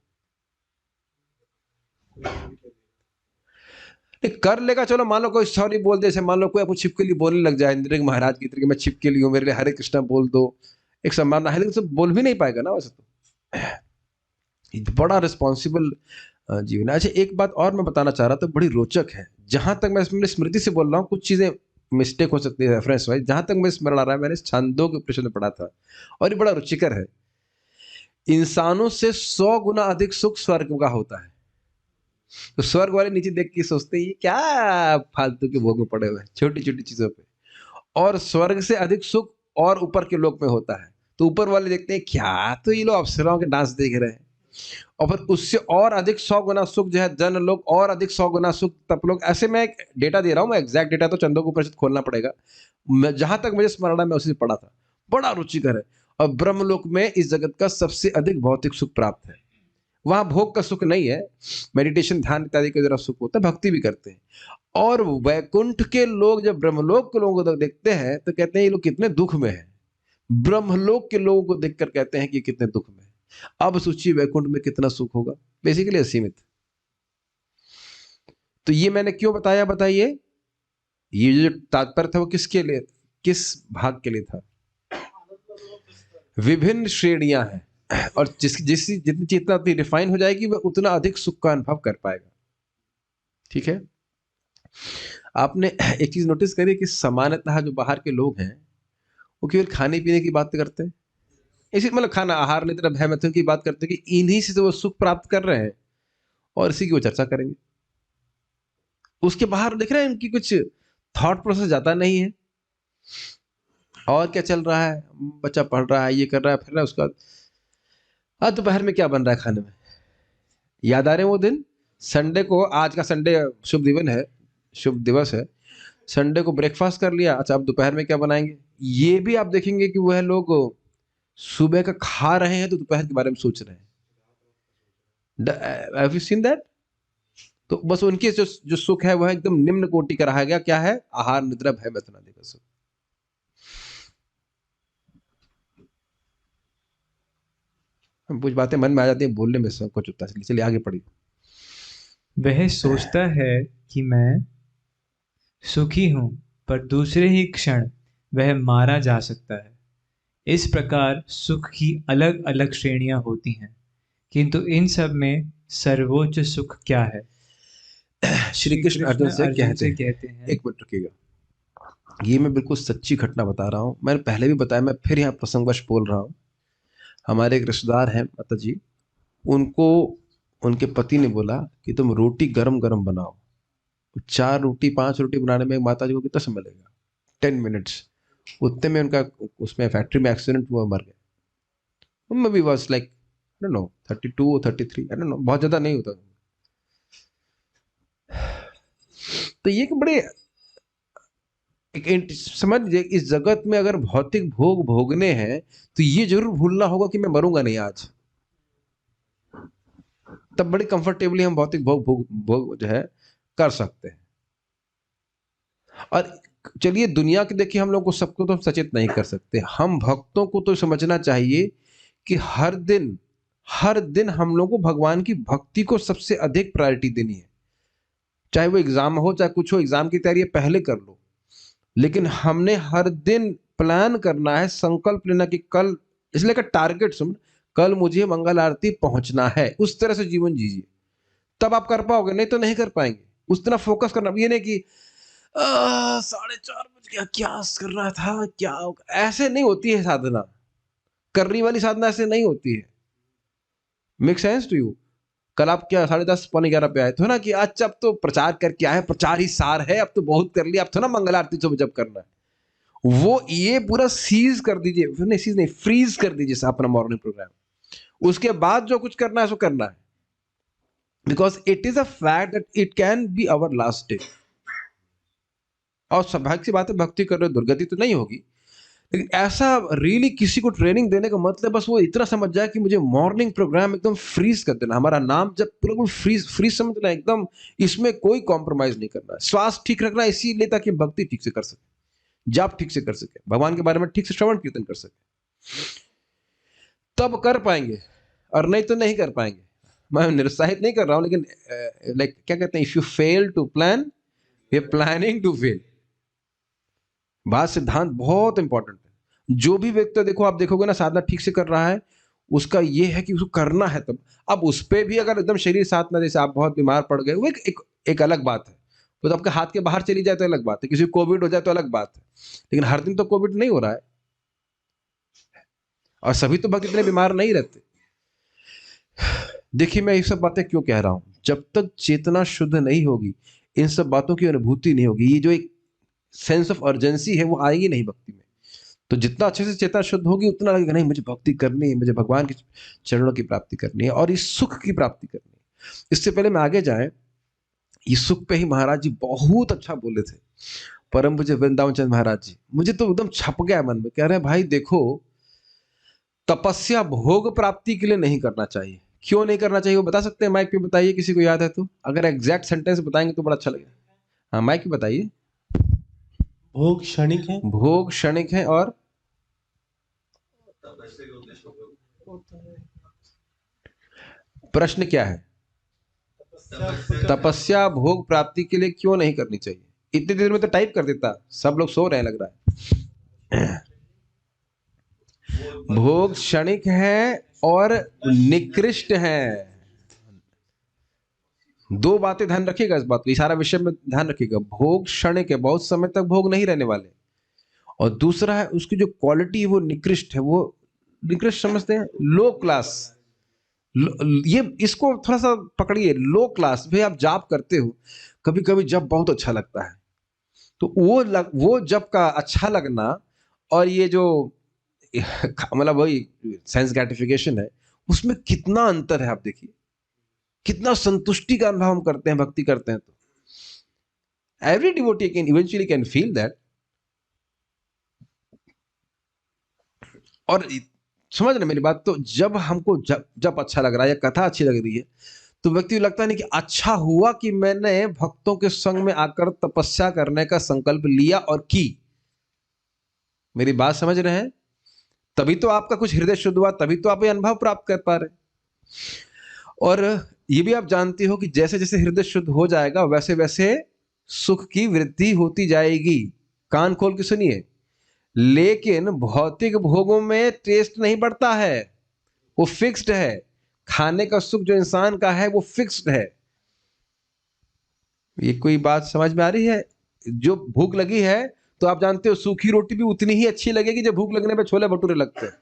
कर लेगा, चलो मान लो कोई सॉरी बोल दे, जैसे मान लो कोई आपको छिपकली बोलने लग जाए इंद्र महाराज की तरह, मैं छिपकली हूँ, मेरे लिए हरे कृष्णा बोल दो, एक सम्मान है, लेकिन सब बोल भी नहीं पाएगा ना वैसे तो। ये बड़ा रिस्पॉन्सिबल जीवन है। अच्छा, एक बात और मैं बताना चाह रहा था, बड़ी रोचक है, जहां तक मैं इसमें स्मृति से बोल रहा हूँ, कुछ चीजें मिस्टेक हो सकती है रेफरेंस वाइज, जहां तक मैं स्मरण आ रहा है, मैंने छांदोग्य उपनिषद में पढ़ा था, और ये बड़ा रुचिकर है। इंसानों से 100 गुना अधिक सुख स्वर्ग का होता है। तो स्वर्ग वाले नीचे देख के सोचते हैं ये क्या फालतू के भोग में पड़े हुए हैं छोटी छोटी चीजों पे, और स्वर्ग से अधिक सुख और ऊपर के लोक में होता है। तो ऊपर वाले देखते हैं क्या, तो ये लोग अप्सराओं के डांस देख रहे हैं, और फिर उससे और अधिक 100 गुना सुख जो है जन लोग, और अधिक 100 गुना सुख तप लोग। ऐसे मैं एक डेटा दे रहा हूँ, मैं एग्जैक्ट डेटा तो चंदो को उपनिषद खोलना पड़ेगा, मैं जहां तक मुझे स्मरण है मैं उसी से पढ़ा था, बड़ा रुचिकर है। और ब्रह्मलोक में इस जगत का सबसे अधिक भौतिक सुख प्राप्त है। वहां भोग का सुख नहीं है, मेडिटेशन ध्यान इत्यादि का जरा सुख होता है, भक्ति भी करते हैं। और वैकुंठ के लोग जब ब्रह्मलोक के लोगों को देखते हैं तो कहते हैं ये लोग कितने दुख में हैं। ब्रह्मलोक के लोगों को देखकर कहते हैं कि कितने दुख में। अब सोचिए वैकुंठ में कितना सुख होगा, बेसिकली असीमित। तो ये मैंने क्यों बताया, बताइए, ये जो तात्पर्य था वो किसके लिए, किस भाग के लिए था? विभिन्न श्रेणियां हैं, और जितनी चेतना उतनी रिफाइन हो जाएगी वह उतना अधिक सुख का अनुभव कर पाएगा। ठीक है। आपने एक चीज नोटिस करी कि सामान्यतः जो बाहर के लोग हैं वो केवल खाने पीने की बात करते हैं, इसी मतलब खाना आहार निद्रा भय मैथुन की बात करते हैं कि इन्हीं से तो वो सुख प्राप्त कर रहे हैं, और इसी की वो चर्चा करेंगे। उसके बाहर देख रहे हैं इनकी कुछ थॉट प्रोसेस जाता नहीं है। और क्या चल रहा है, बच्चा पढ़ रहा है, ये कर रहा है, फिर रहा है, उसका आज दोपहर में क्या बन रहा है खाने में। याद आ रहे हैं वो दिन संडे को, आज का संडे शुभ दिवन है, शुभ दिवस है, संडे को ब्रेकफास्ट कर लिया, अच्छा अब दोपहर में क्या बनाएंगे। ये भी आप देखेंगे कि वह लोग सुबह का खा रहे हैं तो दोपहर के बारे में सोच रहे हैं। Have you seen that? तो बस उनके जो सुख है वह एकदम निम्न कोटि का रहा गया, क्या है, आहार निद्रा भय मैथुन आदि का सुख। कुछ बातें मन में आ जाती हैं, बोलने में संकोच होता है, चलिए आगे पढ़िए। वह सोचता है कि मैं सुखी हूं, पर दूसरे ही क्षण वह मारा जा सकता है। इस प्रकार सुख की अलग अलग श्रेणियां होती हैं, किंतु इन सब में सर्वोच्च सुख क्या है? श्री कृष्ण अर्जुन से कहते हैं। एक मिनट रुकिएगा, ये मैं बिल्कुल सच्ची घटना बता रहा हूँ, मैंने पहले भी बताया, मैं फिर यहाँ प्रसंगवश बोल रहा हूँ। हमारे एक रिश्तेदार हैं माता जी, उनको उनके पति ने बोला कि तुम रोटी गरम गरम बनाओ। 4 रोटी 5 रोटी बनाने में माता जी को कितना समय लगेगा, 10 मिनट्स। उतने में उनका उसमें फैक्ट्री में एक्सीडेंट हुआ, मर गए। May be was like I don't know 32 और 33, आई डोंट नो, बहुत ज्यादा नहीं होता। तो ये बड़े समझ, इस जगत में अगर भौतिक भोग भोगने हैं तो ये जरूर भूलना होगा कि मैं मरूंगा नहीं आज। तब बड़ी कंफर्टेबली हम भौतिक भोग जो है कर सकते हैं। और चलिए दुनिया के देखिए, हम लोग को सबको तो सचेत नहीं कर सकते, हम भक्तों को तो समझना चाहिए कि हर दिन हम लोग को भगवान की भक्ति को सबसे अधिक प्रायोरिटी देनी है। चाहे वो एग्जाम हो चाहे कुछ हो, एग्जाम की तैयारी पहले कर लो, लेकिन हमने हर दिन प्लान करना है, संकल्प लेना कि कल, इसलिए का टारगेट सुन, कल मुझे मंगल आरती पहुंचना है, उस तरह से जीवन जीजिए, तब आप कर पाओगे, नहीं तो नहीं कर पाएंगे। उस तरह फोकस करना, ये नहीं कि 4:30 बज गया, क्या कर रहा था, क्या ऐसे नहीं होती है साधना, करने वाली साधना ऐसे नहीं होती है। Make sense to you? कल आप क्या 10:30 पौने 11 पे आए थे ना कि अच्छा अब तो प्रचार करके आए, प्रचार ही सार है, अब तो बहुत कर लिया, अब तो ना मंगल आरती सुबह जब करना है। वो ये पूरा सीज कर दीजिए, नहीं सीज नहीं, फ्रीज कर दीजिए अपना मॉर्निंग प्रोग्राम, उसके बाद जो कुछ करना है सो करना है, because it is a fact that it can be our last day. और सौभाग्य की बात है, भक्ति कर रहे, दुर्गति तो नहीं होगी, लेकिन ऐसा रियली किसी को ट्रेनिंग देने का मतलब बस वो इतना समझ जाए कि मुझे मॉर्निंग प्रोग्राम एकदम फ्रीज कर देना, हमारा नाम जब बिल्कुल फ्रीज समझना, एकदम इसमें कोई कॉम्प्रोमाइज नहीं करना, श्वास ठीक रखना, इसीलिए ताकि भक्ति ठीक से कर सके, जाप ठीक से कर सके, भगवान के बारे में ठीक से श्रवण कीर्तन कर सके, तब कर पाएंगे, और नहीं तो नहीं कर पाएंगे। मैं निरुत्साहित नहीं कर रहा हूं, लेकिन लाइक क्या कहते हैं, if you fail to plan we are planning to fail. बात सिद्धांत बहुत इंपॉर्टेंट है। जो भी व्यक्ति देखो, आप देखोगे ना साधना ठीक से कर रहा है, उसका ये है कि उसको करना है तब। अब उस पर भी अगर एकदम शरीर साथ ना, जैसे आप बहुत बीमार पड़ गए, वो एक अलग बात है। तो आपके हाथ के बाहर चली जाए तो अलग बात है, किसी को कोविड हो जाए तो अलग बात है, लेकिन हर दिन तो कोविड नहीं हो रहा है, और सभी तो भक्त इतने बीमार नहीं रहते। देखिए मैं ये सब बातें क्यों कह रहा हूं, जब तक चेतना शुद्ध नहीं होगी, इन सब बातों की अनुभूति नहीं होगी, ये जो एक सेंस ऑफ अर्जेंसी है वो आएगी नहीं भक्ति में। तो जितना अच्छे से चेतना शुद्ध होगी, उतना लगेगा नहीं मुझे भक्ति करनी है, मुझे भगवान के चरणों की प्राप्ति करनी है और इस सुख की प्राप्ति करनी है। इससे पहले मैं आगे जाए, ये सुख पे ही महाराज जी बहुत अच्छा बोले थे, परम पूज्य वृंदावन चंद्र महाराज जी। मुझे तो एकदम छप गया मन में, कह रहे हैं भाई देखो, तपस्या भोग प्राप्ति के लिए नहीं करना चाहिए। क्यों नहीं करना चाहिए वो बता सकते हैं? माइक पे बताइए, किसी को याद है तो। अगर एग्जैक्ट सेंटेंस बताएंगे तो बड़ा अच्छा लगेगा। हाँ माइक पे बताइए। भोग क्षणिक है, भोग क्षणिक है, और प्रश्न क्या है? तपस्या भोग प्राप्ति के लिए क्यों नहीं करनी चाहिए? इतनी देर में तो टाइप कर देता, सब लोग सो रहे हैं लग रहा है। भोग क्षणिक है और निकृष्ट है। दो बातें ध्यान रखिएगा इस बात को, सारा विषय में ध्यान रखिएगा। भोग क्षणिक है, बहुत समय तक भोग नहीं रहने वाले, और दूसरा है उसकी जो क्वालिटी है वो निकृष्ट है। वो निकृष्ट समझते हैं, लो क्लास। ये इसको थोड़ा सा पकड़िए, लो क्लास। भाई आप जाप करते हो, कभी कभी जब बहुत अच्छा लगता है, तो वो जब का अच्छा लगना और ये जो मतलब वही सेंस ग्रेटिफिकेशन है, उसमें कितना अंतर है। आप देखिए कितना संतुष्टि का अनुभव हम करते हैं भक्ति करते हैं तो। Every devotee can eventually can feel that. और समझ रहे मेरी बात? तो जब हमको जब अच्छा लग रहा है या कथा अच्छी लग रही है, तो व्यक्ति को लगता है नहीं कि अच्छा हुआ कि मैंने भक्तों के संग में आकर तपस्या करने का संकल्प लिया और की। मेरी बात समझ रहे हैं? तभी तो आपका कुछ हृदय शुद्ध हुआ, तभी तो आप ये अनुभव प्राप्त कर पा रहे। और ये भी आप जानते हो कि जैसे जैसे हृदय शुद्ध हो जाएगा, वैसे वैसे सुख की वृद्धि होती जाएगी। कान खोल के सुनिए, लेकिन भौतिक भोगों में टेस्ट नहीं बढ़ता है, वो फिक्स्ड है। खाने का सुख जो इंसान का है वो फिक्स्ड है। ये कोई बात समझ में आ रही है? जो भूख लगी है, तो आप जानते हो सूखी रोटी भी उतनी ही अच्छी लगेगी जब भूख लगने पे छोले भटूरे लगते हैं।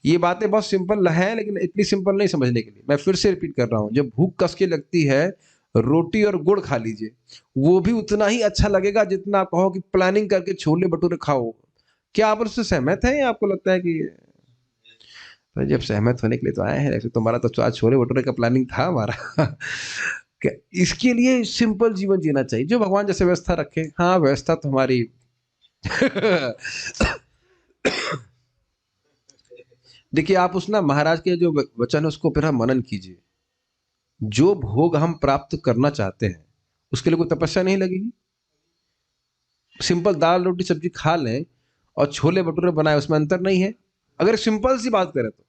ये बातें बहुत सिंपल है, लेकिन इतनी सिंपल नहीं समझने के लिए। मैं फिर से रिपीट कर रहा हूं, जब भूख कस के लगती है, रोटी और गुड़ खा लीजिए, वो भी उतना ही अच्छा लगेगा जितना आप कहो कि प्लानिंग करके छोले भटूरे खाओ। क्या आप उससे सहमत हैं, या आपको लगता है कि तो जब सहमत होने के लिए तो आए हैं, ऐसे तुम्हारा तो आज छोले भटूरे का प्लानिंग था हमारा। क्या इसके लिए सिंपल जीवन जीना चाहिए, जो भगवान जैसे व्यवस्था रखे। हाँ व्यवस्था तो हमारी देखिए आप उस ना महाराज के जो वचन है उसको फिर हम मनन कीजिए। जो भोग हम प्राप्त करना चाहते हैं उसके लिए कोई तपस्या नहीं लगेगी। सिंपल दाल रोटी सब्जी खा लें और छोले भटूरे बनाए, उसमें अंतर नहीं है। अगर सिंपल सी बात करें तो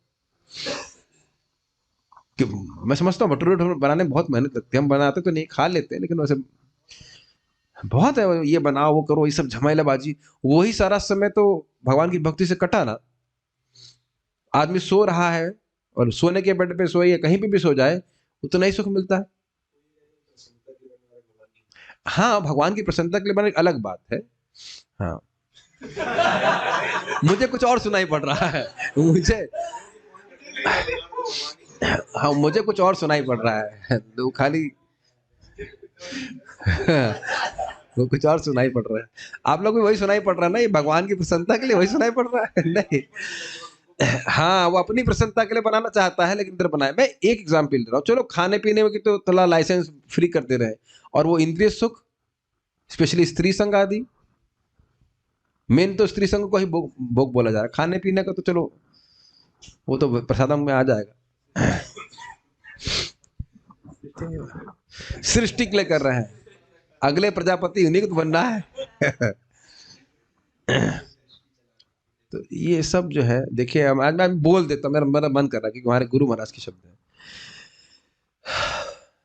कि मैं समझता हूँ भटूरे बनाने में बहुत मेहनत लगती है, हम बनाते तो नहीं, खा लेते हैं, लेकिन वैसे बहुत है, ये बनाओ वो करो, ये सब झमेलाबाजी, वही सारा समय तो भगवान की भक्ति से कटा ना। आदमी सो रहा है और सोने के बेड पे सोए या कहीं पे भी सो जाए, उतना ही सुख मिलता है। हाँ भगवान की प्रसन्नता के लिए बनाने अलग बात है। हाँ मुझे कुछ और सुनाई पड़ रहा है, मुझे कुछ और सुनाई पड़ रहा है, तो खाली वो कुछ और सुनाई पड़ रहा है। आप लोग भी वही सुनाई पड़ रहा है ना, ये भगवान की प्रसन्नता के लिए वही सुनाई पड़ रहा है? नहीं, हाँ वो अपनी प्रसन्नता के लिए बनाना चाहता है, लेकिन इधर बनाए। मैं एक एग्जाम्पल दे रहा हूँ, चलो खाने पीने में तो थोड़ा लाइसेंस फ्री करते रहे, और वो इंद्रिय सुख, स्पेशली स्त्री संग आदि, मेन तो स्त्री संग को ही भोग बोला जा रहा है। खाने पीने का तो चलो वो तो प्रसादम में आ जाएगा। सृष्टि के लिए कर रहे हैं, अगले प्रजापति उन्हीं को तो बनना है। तो ये सब जो है देखिए, आज मैं बोल देता हूँ, मेरा मन कर रहा है, क्योंकि हमारे गुरु महाराज के शब्द हैं,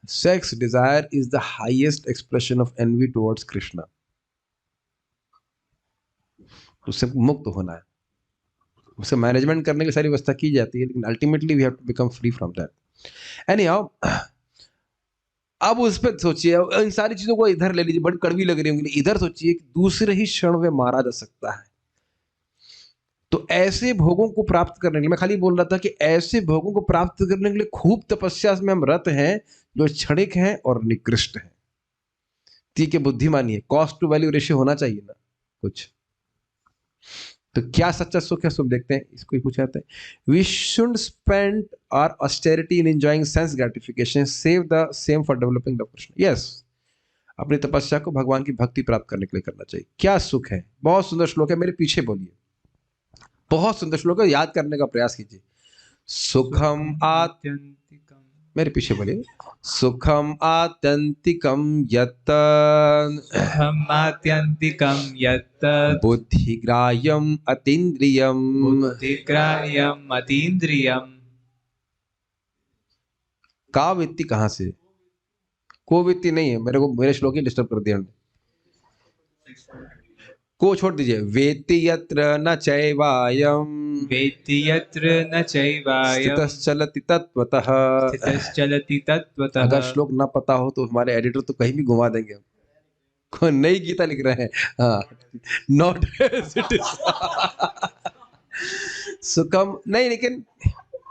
sex desire is the highest expression of envy towards Krishna. उससे मुक्त होना है, उसे मैनेजमेंट करने की सारी व्यवस्था की जाती है, लेकिन ultimately we have to become free from that. Anyhow, अब उस पर सोचिए, इन सारी चीजों को इधर ले लीजिए, बड़ी कड़वी लग रही होंगी, इधर सोचिए कि दूसरे ही क्षण में मारा जा सकता है। तो ऐसे भोगों को प्राप्त करने के लिए, मैं खाली बोल रहा था कि ऐसे भोगों को प्राप्त करने के लिए खूब तपस्या में हम रत हैं, जो क्षणिक हैं और निकृष्ट हैं। ठीक है, बुद्धिमानी है, कॉस्ट टू वैल्यू रेशियो होना चाहिए ना कुछ। तो क्या सच्चा सुख है, सब देखते हैं। इसको ही पूछा जाता है, we should spend our austerity in enjoying sense gratification, save the same for developing the Krishna. Yes, अपनी तपस्या को भगवान की भक्ति प्राप्त करने के लिए करना चाहिए। क्या सुख है, बहुत सुंदर श्लोक है, मेरे पीछे बोलिए, बहुत सुंदर श्लोक है, याद करने का प्रयास कीजिए। सुखम आत्यंतिकम, मेरे पीछे बोलिए, सुखम आत्यंतिकम यत् सुखम आत्यंतिकम यत् बुद्धिग्राह्यम अतीन्द्रियम। बुद्धिग्राह्यम अतीन्द्रियम। का वित्ती कहां से, को वित्ती नहीं है, मेरे श्लोक ही डिस्टर्ब कर दिया उन्होंने। को छोड़ दीजिए, वेत्ति यत्र न चैवायम वेत्ति यत्र न चैवायम स्थितश्चलति तत्त्वतः। स्थितश्चलति तत्त्वतः। अगर श्लोक ना पता हो तो हमारे एडिटर तो कहीं भी घुमा देंगे, कोई नई गीता लिख रहे हैं। हाँ, नॉट सुखम नहीं, लेकिन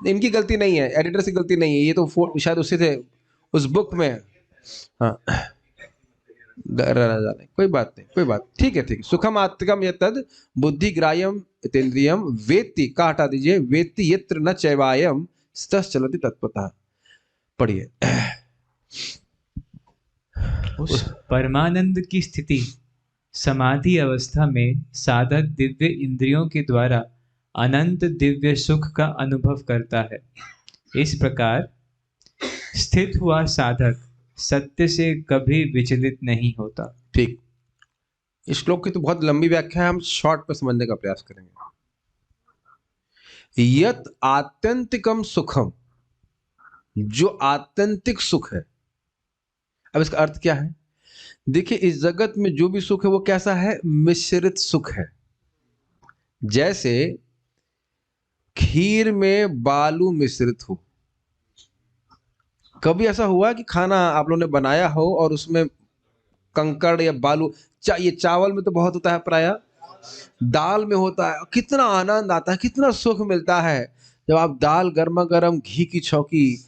इनकी गलती नहीं है, एडिटर की गलती नहीं है, ये तो शायद उससे थे उस बुक में। हाँ, जाने, कोई बात नहीं, कोई बात, ठीक है, ठीक है। सुखम आत्मकम यत्तद् बुद्धिग्राह्यम इतेन्द्रियम वेत्ति, का हटा दीजिए, वेत्ति यत्र न चैवायम स्थितश्चलति तत्त्वतः। पढ़िए। उस परमानंद की स्थिति समाधि अवस्था में साधक दिव्य इंद्रियों के द्वारा अनंत दिव्य सुख का अनुभव करता है। इस प्रकार स्थित हुआ साधक सत्य से कभी विचलित नहीं होता। ठीक, इस श्लोक की तो बहुत लंबी व्याख्या है, हम शॉर्ट पर समझने का प्रयास करेंगे। यत आत्यंतिकम सुखम, जो आत्यंतिक सुख है। अब इसका अर्थ क्या है, देखिए, इस जगत में जो भी सुख है वो कैसा है, मिश्रित सुख है। जैसे खीर में बालू मिश्रित हो। कभी ऐसा हुआ कि खाना आप लोगों ने बनाया हो और उसमें कंकड़ या बालू, ये चावल में तो बहुत होता है, प्राय दाल में होता है, कितना आनंद आता है, कितना सुख मिलता है जब आप दाल गर्मा गर्म घी की छौकी,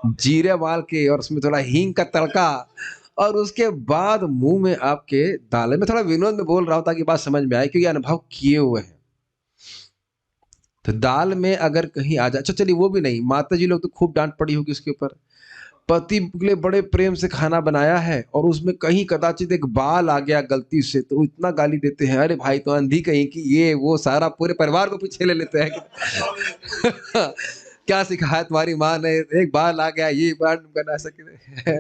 जीरे वाल के और उसमें थोड़ा हींग का तड़का, और उसके बाद मुंह में आपके दाल। में थोड़ा विनोद में बोल रहा हूं ताकि बात समझ में आए, क्योंकि अनुभव किए हुए हैं। तो दाल में अगर कहीं आ जाए, अच्छा चलिए वो भी नहीं, माता जी लोग तो खूब डांट पड़ी होगी उसके ऊपर, पति के लिए बड़े प्रेम से खाना बनाया है और उसमें कहीं कदाचित एक बाल आ गया गलती से, तो इतना गाली देते हैं, अरे भाई तो अंधी कहीं की, ये वो, सारा पूरे परिवार को पीछे ले लेते हैं। क्या सिखाया तुम्हारी माँ ने, एक बाल आ गया, ये बाल बना सके,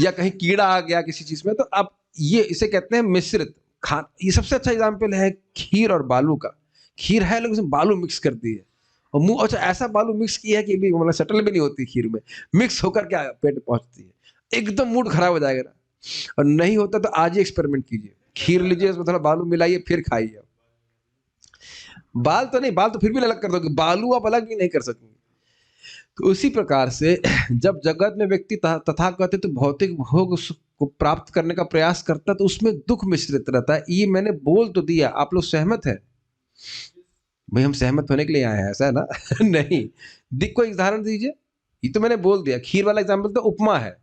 या कहीं कीड़ा आ गया किसी चीज में। तो अब ये इसे कहते हैं मिश्रित खान। ये सबसे अच्छा एग्जाम्पल है खीर और बालू का। खीर है लेकिन उसमें बालू मिक्स कर दी है, और मुंह, अच्छा ऐसा बालू मिक्स किया है कि भी मतलब सेटल भी नहीं होती खीर में, मिक्स होकर क्या पेट पहुंचती है, एकदम मूड खराब हो जाएगा ना। और नहीं होता तो आज ही एक्सपेरिमेंट कीजिए, खीर लीजिए, उसमें थोड़ा बालू मिलाइए, फिर खाइए। बाल तो नहीं, बाल तो फिर भी अलग कर दोगे, बालू आप अलग भी नहीं कर सकेंगे। तो उसी प्रकार से जब जगत में व्यक्ति तथाकथित तो भौतिक भोग को प्राप्त करने का प्रयास करता है, तो उसमें दुख मिश्रित रहता है। ये मैंने बोल तो दिया, आप लोग सहमत है भाई, हम सहमत होने के लिए आए हैं, ऐसा है ना? नहीं, दिख कोई उदाहरण दीजिए। ये तो मैंने बोल दिया, खीर वाला एग्जाम्पल तो उपमा है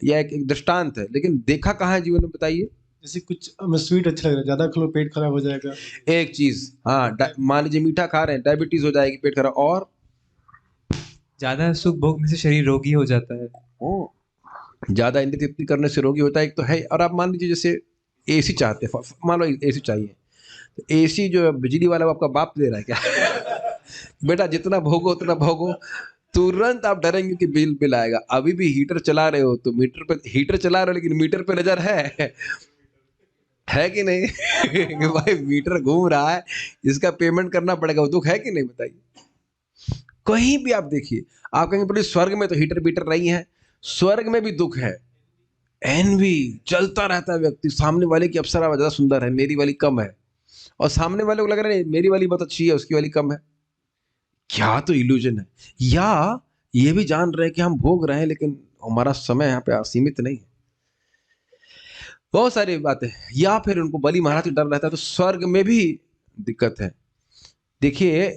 या एक दृष्टांत है, लेकिन देखा कहाँ है जीवन में, बताइए। जैसे कुछ हमें स्वीट अच्छा लग रहा है, ज्यादा खा लो पेट खराब हो जाएगा। एक चीज, हाँ, मान लीजिए मीठा खा रहे हैं, डायबिटीज हो जाएगी, पेट खराब, और ज्यादा सुख भोग में से शरीर रोगी हो जाता है। ज्यादा इंद्रिय तृप्ति करने से रोगी होता है, एक तो है। और आप मान लीजिए जैसे एसी चाहते हैं, मान लो एसी चाहिए, तो एसी जो बिजली वाला वो आपका बाप दे रहा है क्या? बेटा जितना भोगो उतना भोगो, तुरंत आप डरेंगे कि बिल आएगा। अभी भी हीटर चला रहे हो तो मीटर पे हीटर चला रहे हो, लेकिन मीटर पे नजर है। है कि नहीं? कि भाई मीटर घूम रहा है, इसका पेमेंट करना पड़ेगा, वो दुख है कि नहीं बताइए? कहीं भी आप देखिए, आप कहेंगे बोले स्वर्ग में तो हीटर बीटर नहीं है, स्वर्ग में भी दुख है, एनवी चलता रहता है, व्यक्ति सामने वाले की अप्सरा ज्यादा सुंदर है, मेरी वाली कम है, और सामने वाले को लग रहा है नहीं मेरी वाली बहुत अच्छी है, उसकी वाली कम है। क्या तो इल्यूजन है। या ये भी जान रहे हैं कि हम भोग रहे हैं, लेकिन हमारा समय यहाँ पे असीमित नहीं है। बहुत सारी बातें। या फिर उनको बलि महाराज से डर रहता है, तो स्वर्ग में भी दिक्कत है। देखिए,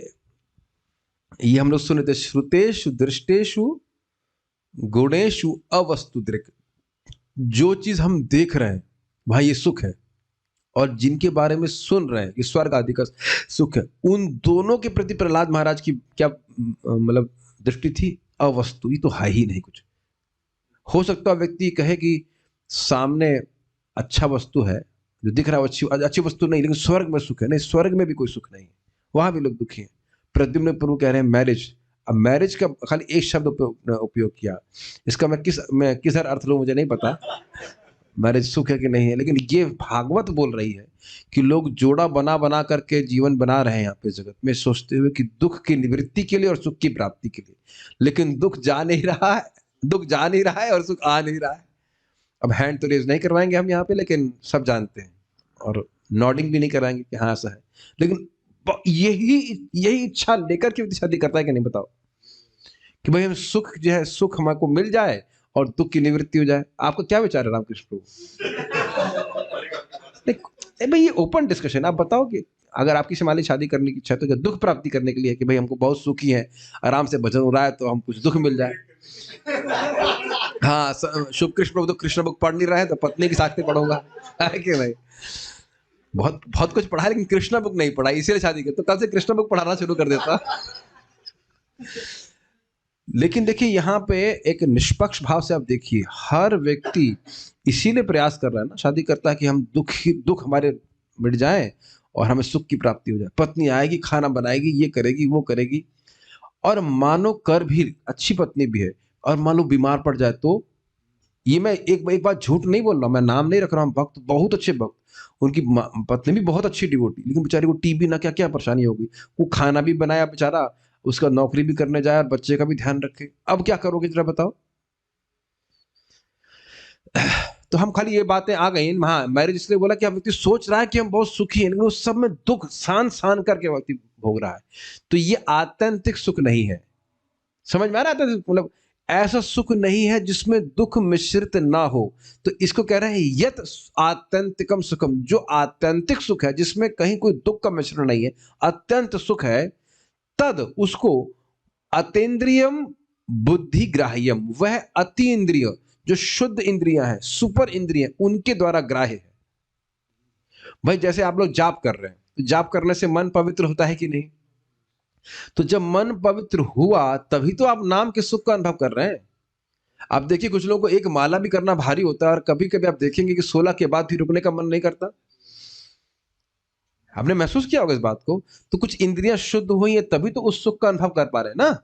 ये हम लोग सुने थे, श्रुतेषु दृष्टेषु गुणेषु अवस्तुदृक्। जो चीज हम देख रहे हैं भाई ये सुख है, और जिनके बारे में सुन रहे हैं कि स्वर्ग आदि का सुख है, उन दोनों के प्रति प्रहलाद महाराज की क्या मतलब दृष्टि थी? अवस्तु, ये तो है ही नहीं कुछ। हो सकता है व्यक्ति कहे कि सामने अच्छा वस्तु है, जो दिख रहा है अच्छी अच्छी वस्तु नहीं, लेकिन स्वर्ग में सुख है। नहीं, स्वर्ग में भी कोई सुख नहीं है, वहां भी लोग दुखी हैं। प्रद्युम्न प्रभु कह रहे हैं मैरिज। अब मैरिज का खाली एक शब्द उपयोग किया, इसका मैं किस हर अर्थ लूं मुझे नहीं पता, मैरिज सुख है कि नहीं है, लेकिन ये भागवत बोल रही है कि लोग जोड़ा बना बना करके जीवन बना रहे हैं यहाँ पे जगत में, सोचते हुए कि दुख की निवृत्ति के लिए और सुख की प्राप्ति के लिए, लेकिन दुख जा नहीं रहा है, दुख जा नहीं रहा है और सुख आ नहीं रहा है। अब हैंड तो रेज नहीं करवाएंगे हम यहाँ पे, लेकिन सब जानते हैं, और नॉडिंग भी नहीं कराएंगे कि हाँ ऐसा है, लेकिन यही इच्छा लेकर के शादी करता है कि नहीं बताओ, कि भाई हम सुख जो है, सुख हमको मिल जाए और दुख की निवृत्ति हो जाए। आपका क्या विचार है रामकृष्ण प्रभु? भाई ये ओपन डिस्कशन, आप बताओ कि अगर आपकी समाली शादी करने की इच्छा है तो दुख प्राप्ति करने के लिए कि भाई हमको बहुत सुखी है, आराम से भजन हो रहा है, तो हम कुछ दुख मिल जाए। हाँ, शुभ कृष्ण प्रभु तो कृष्ण बुक पढ़ नहीं रहे हैं, तो पत्नी की साक्ष्य पढ़ूंगा, है कि नहीं? बहुत बहुत कुछ पढ़ा है, लेकिन कृष्ण बुक नहीं पढ़ा, इसीलिए शादी की। तो कल से कृष्ण बुक पढ़ाना शुरू कर देता। लेकिन देखिए यहाँ पे एक निष्पक्ष भाव से आप देखिए, हर व्यक्ति इसीलिए प्रयास कर रहा है ना, शादी करता है कि हम दुख हमारे मिट जाए और हमें सुख की प्राप्ति हो जाए। पत्नी आएगी, खाना बनाएगी, ये करेगी, वो करेगी, और मानो कर भी अच्छी पत्नी भी है, और मान लो बीमार पड़ जाए तो, ये मैं एक बात झूठ नहीं बोल रहा, मैं नाम नहीं रख रहा हूँ, भक्त बहुत अच्छे भक्त, उनकी पत्नी भी बहुत अच्छी डिवोटी, लेकिन बेचारी को टीबी ना क्या क्या परेशानी होगी, वो खाना भी बनाया बेचारा, उसका नौकरी भी करने जाए और बच्चे का भी ध्यान रखे। अब क्या करोगे जरा बताओ? तो हम खाली ये बातें आ गई। हाँ, मैरिज इसलिए बोला कि हम व्यक्ति सोच रहा है कि हम बहुत सुखी हैं, लेकिन उस सब में दुख सान सान करके व्यक्ति भोग रहा है, तो ये आत्यंतिक सुख नहीं है। समझ में आ रहा है? मतलब ऐसा सुख नहीं है जिसमें दुख मिश्रित ना हो, तो इसको कह रहे हैं यत आत्यंतिकम सुखम। जो आत्यंतिक सुख है, जिसमें कहीं कोई दुख का मिश्रण नहीं है, अत्यंत सुख है, तद उसको अतेंद्रियम बुद्धि ग्राह्यम, वह अति इंद्रिय जो शुद्ध इंद्रियां हैं, सुपर इंद्रिय, उनके द्वारा ग्राह्य है। भाई जैसे आप लोग जाप कर रहे हैं, तो जाप करने से मन पवित्र होता है कि नहीं? तो जब मन पवित्र हुआ तभी तो आप नाम के सुख का अनुभव कर रहे हैं। आप देखिए कुछ लोगों को एक माला भी करना भारी होता है, और कभी कभी आप देखेंगे कि 16 के बाद भी रुकने का मन नहीं करता। आपने महसूस किया होगा इस बात को। तो कुछ इंद्रियां शुद्ध हुई है तभी तो उस सुख का अनुभव कर पा रहे हैं ना।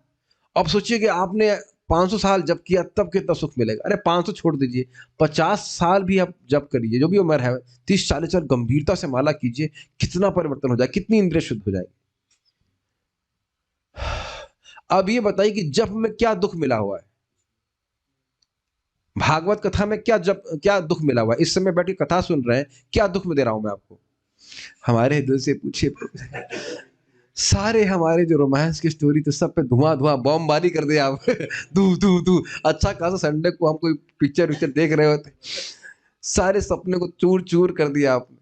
अब सोचिए कि आपने 500 साल जप किया, तब कितना सुख मिलेगा। अरे 500 छोड़ दीजिए, 50 साल भी आप जप करिए, जो भी उम्र है, 30-40 साल गंभीरता से माला कीजिए, कितना परिवर्तन हो जाए, कितनी इंद्रिय शुद्ध हो जाएगी। अब ये बताइए कि जप में क्या दुख मिला हुआ है, भागवत कथा में क्या दुख मिला हुआ है? इस समय बैठ के कथा सुन रहे हैं, क्या दुख में दे रहा हूं मैं आपको? हमारे दिल से पूछिए। सारे हमारे जो रोमांस की स्टोरी तो सब पे धुआं बमबारी कर दिया आप। दू अच्छा खासा संडे को हम कोई पिक्चर देख रहे होते, सारे सपने को चूर चूर कर दिया आपने।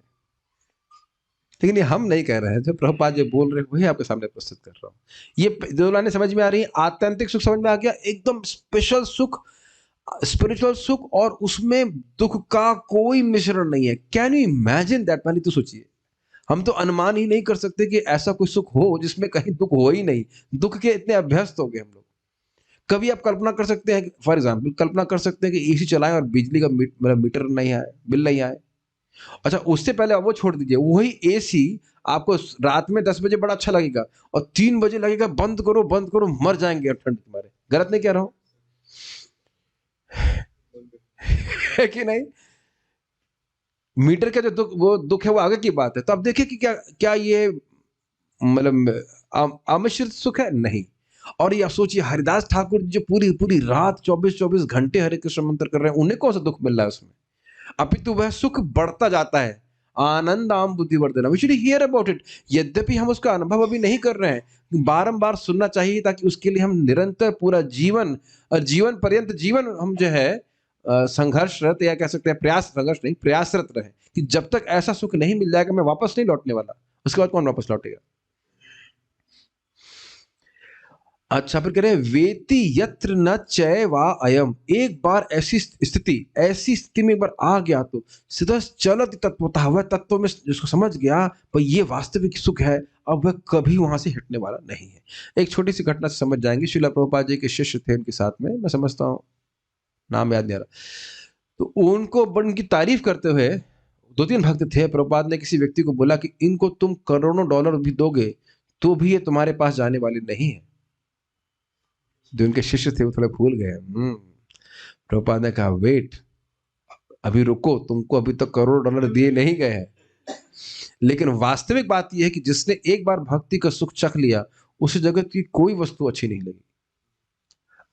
लेकिन ये हम नहीं कह रहे हैं, जो प्रभुपाद जी बोल रहे हैं वही आपके सामने प्रस्तुत कर रहा हूं। ये दो लाइनें समझ में आ रही है? आत्यंतिक सुख समझ में आ गया, एकदम स्पेशल सुख, स्पिरिचुअल सुख, और उसमें दुख का कोई मिश्रण नहीं है। Can you imagine that? पहले तो सोचिए, हम तो अनुमान ही नहीं कर सकते कि ऐसा कोई सुख हो जिसमें कहीं दुख हो ही नहीं। दुख के इतने अभ्यस्त हो गए हम लोग। कभी आप कल्पना कर सकते हैं, फॉर एग्जाम्पल कल्पना कर सकते हैं कि एसी चलाएं और बिजली का मीटर नहीं आए, बिल नहीं आए। अच्छा, उससे पहले अब वो छोड़ दीजिए, वही एसी आपको रात में 10 बजे बड़ा अच्छा लगेगा, और 3 बजे लगेगा बंद करो, मर जाएंगे अब ठंड के मारे। गलत नहीं कह रहा हूं? है कि नहीं? मीटर का जो दुख, वो दुख है वो आगे की बात है। तो अब देखिए कि क्या क्या ये मतलब आमिश्रित सुख है? नहीं। और ये आप सोचिए, हरिदास ठाकुर जो पूरी पूरी रात 24-24 घंटे हरे कृष्ण मंत्र कर रहे हैं, उन्हें कौन सा दुख मिल रहा है उसमें? अपितु वह सुख बढ़ता जाता है। आनंद आम बुद्धिवर्धन, we should hear about it. यद्यपि हम उसका अनुभव अभी नहीं कर रहे हैं, बारंबार सुनना चाहिए ताकि उसके लिए हम निरंतर पूरा जीवन और जीवन पर्यंत जीवन हम जो है संघर्षरत, या कह सकते हैं प्रयास, संघर्ष नहीं, प्रयासरत रहे कि जब तक ऐसा सुख नहीं मिल जाएगा मैं वापस नहीं लौटने वाला। उसके बाद कौन वापस लौटेगा? अच्छा, फिर कह रहे हैं वेति यत्र न चय वा अयम। एक बार ऐसी स्थिति में एक बार आ गया तो सीधा चलत तत्वतः, वह तत्व में जिसको समझ गया भाई ये वास्तविक सुख है, अब वह कभी वहां से हटने वाला नहीं है। एक छोटी सी घटना से समझ जाएंगे। श्रील प्रभुपाद जी के शिष्य थे उनके साथ में, मैं समझता हूँ नाम याद नहीं आ रहा, तो उनको उनकी तारीफ करते हुए 2-3 भक्त थे। प्रभुपाद ने किसी व्यक्ति को बोला कि इनको तुम करोड़ों डॉलर भी दोगे तो भी ये तुम्हारे पास जाने वाले नहीं है। जो उनके शिष्य थे वो थोड़े भूल गए। प्रभुपाद ने कहा वेट, अभी रुको, तुमको अभी तक करोड़ डॉलर दिए नहीं गए हैं। लेकिन वास्तविक बात यह है कि जिसने एक बार भक्ति का सुख चख लिया, उस जगत की कोई वस्तु अच्छी नहीं लगी,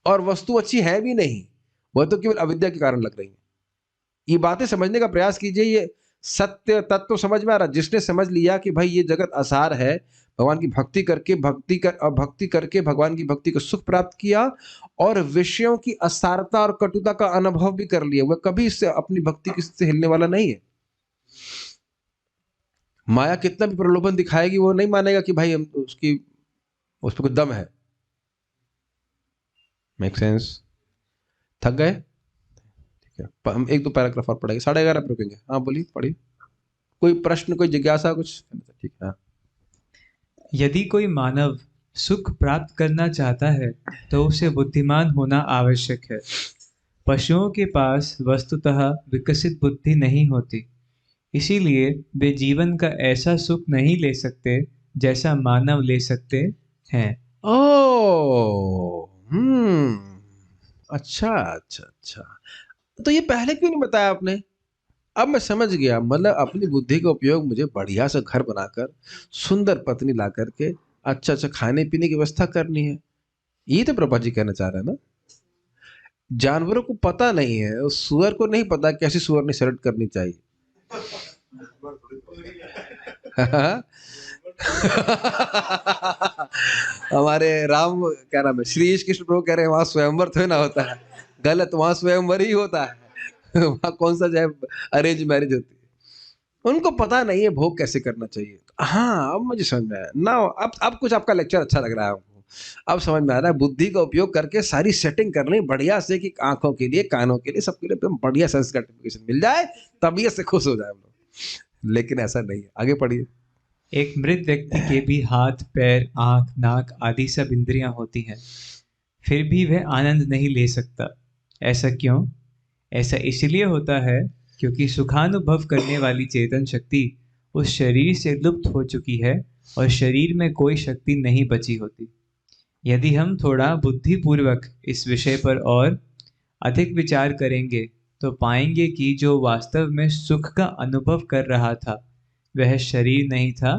और वस्तु अच्छी है भी नहीं, वह तो केवल अविद्या के कारण लग रही है। ये बातें समझने का प्रयास कीजिए, ये सत्य तत्व समझ में आ रहा। जिसने समझ लिया कि भाई ये जगत आसार है, भगवान की भक्ति करके भक्ति करके भगवान की भक्ति को सुख प्राप्त किया, और विषयों की असारता और कटुता का अनुभव भी कर लिया, वह कभी इससे अपनी भक्ति की से हिलने वाला नहीं है। माया कितना भी प्रलोभन दिखाएगी, वो नहीं मानेगा कि भाई उस पर कुछ दम है। Make sense? थक गए? ठीक है, हम 1-2 पैराग्राफ और पढ़ेंगे, 11:30 पर रुकेंगे। हाँ बोलिए, पढ़िए। कोई प्रश्न, कोई जिज्ञासा, कुछ? ठीक है। यदि कोई मानव सुख प्राप्त करना चाहता है तो उसे बुद्धिमान होना आवश्यक है। पशुओं के पास वस्तुतः विकसित बुद्धि नहीं होती, इसीलिए वे जीवन का ऐसा सुख नहीं ले सकते जैसा मानव ले सकते हैं। ओ, अच्छा अच्छा अच्छा, तो ये पहले क्यों नहीं बताया आपने? अब मैं समझ गया, मतलब अपनी बुद्धि का उपयोग मुझे बढ़िया सा घर बनाकर, सुंदर पत्नी ला करके, अच्छा अच्छा खाने पीने की व्यवस्था करनी है। ये तो प्रभा जी कहना चाह रहे हैं ना। जानवरों को पता नहीं है, उस सुअर को नहीं पता कैसी सुअरनी सेलेक्ट करनी चाहिए। हमारे राम, क्या नाम है, श्री कृष्ण प्रभु कह रहे हैं वहां स्वयंवर थोड़ी ना होता है। गलत, वहां स्वयंवर ही होता है। वहां कौन सा जो अरेंज मैरिज होती है। उनको पता नहीं है भोग कैसे करना चाहिए। हाँ, अब मुझे समझ में आया ना। अब कुछ आपका लेक्चर अच्छा लग रहा है हमको। अब समझ में आ रहा है, बुद्धि का उपयोग करके सारी सेटिंग करनी बढ़िया से कि आंखों के लिए, कानों के लिए, सबके लिए एकदम बढ़िया सेंस सर्टिफिकेशन मिल जाए, तबीयत से खुश हो जाए हम लोग। लेकिन ऐसा नहीं है। आगे पढ़िए। एक मृत व्यक्ति के भी हाथ, पैर, आंख, नाक आदि सब इंद्रियां होती हैं, फिर भी वह आनंद नहीं ले सकता। ऐसा क्यों? ऐसा इसलिए होता है क्योंकि सुखानुभव करने वाली चेतन शक्ति उस शरीर से लुप्त हो चुकी है और शरीर में कोई शक्ति नहीं बची होती। यदि हम थोड़ा बुद्धिपूर्वक इस विषय पर और अधिक विचार करेंगे तो पाएंगे कि जो वास्तव में सुख का अनुभव कर रहा था वह शरीर नहीं था,